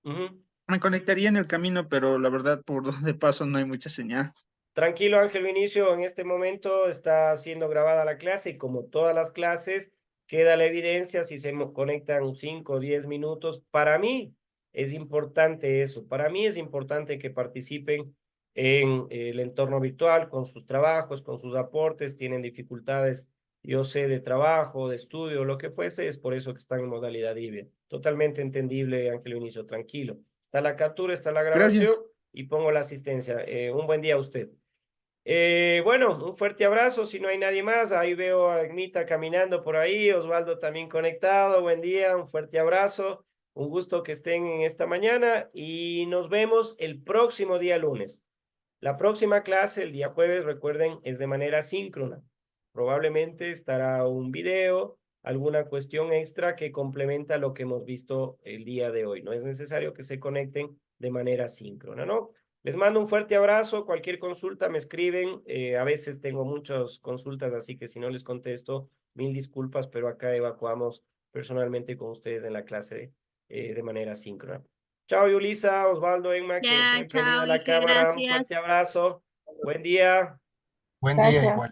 Ujú. me conectaría en el camino, pero la verdad por donde paso no hay mucha señal. Tranquilo, Ángel Vinicio, en este momento está siendo grabada la clase y como todas las clases, queda la evidencia si se conectan 5 o 10 minutos. Para mí es importante eso, para mí es importante que participen en el entorno virtual con sus trabajos, con sus aportes, tienen dificultades, yo sé, de trabajo, de estudio, lo que fuese, es por eso que están en modalidad híbrida. Totalmente entendible, Ángel Vinicio, tranquilo. Está la captura, está la grabación Gracias. y pongo la asistencia. Un buen día a usted. Bueno, un fuerte abrazo. Si no hay nadie más, ahí veo a Agnita caminando por ahí, Osvaldo también conectado. Buen día, un fuerte abrazo. Un gusto que estén en esta mañana y nos vemos el próximo día lunes. La próxima clase, el día jueves, recuerden, es de manera síncrona. Probablemente estará un video, alguna cuestión extra que complementa lo que hemos visto el día de hoy. No es necesario que se conecten de manera síncrona, ¿no? Les mando un fuerte abrazo. Cualquier consulta me escriben. A veces tengo muchas consultas, así que si no les contesto, mil disculpas, pero acá evacuamos personalmente con ustedes en la clase de manera síncrona. Chao, Yulisa, Osvaldo, Emma, quienes Ya, tienen prendida chao, la Inge, cámara. Un fuerte gracias. abrazo. Buen día. Buen día, Gracias. igual.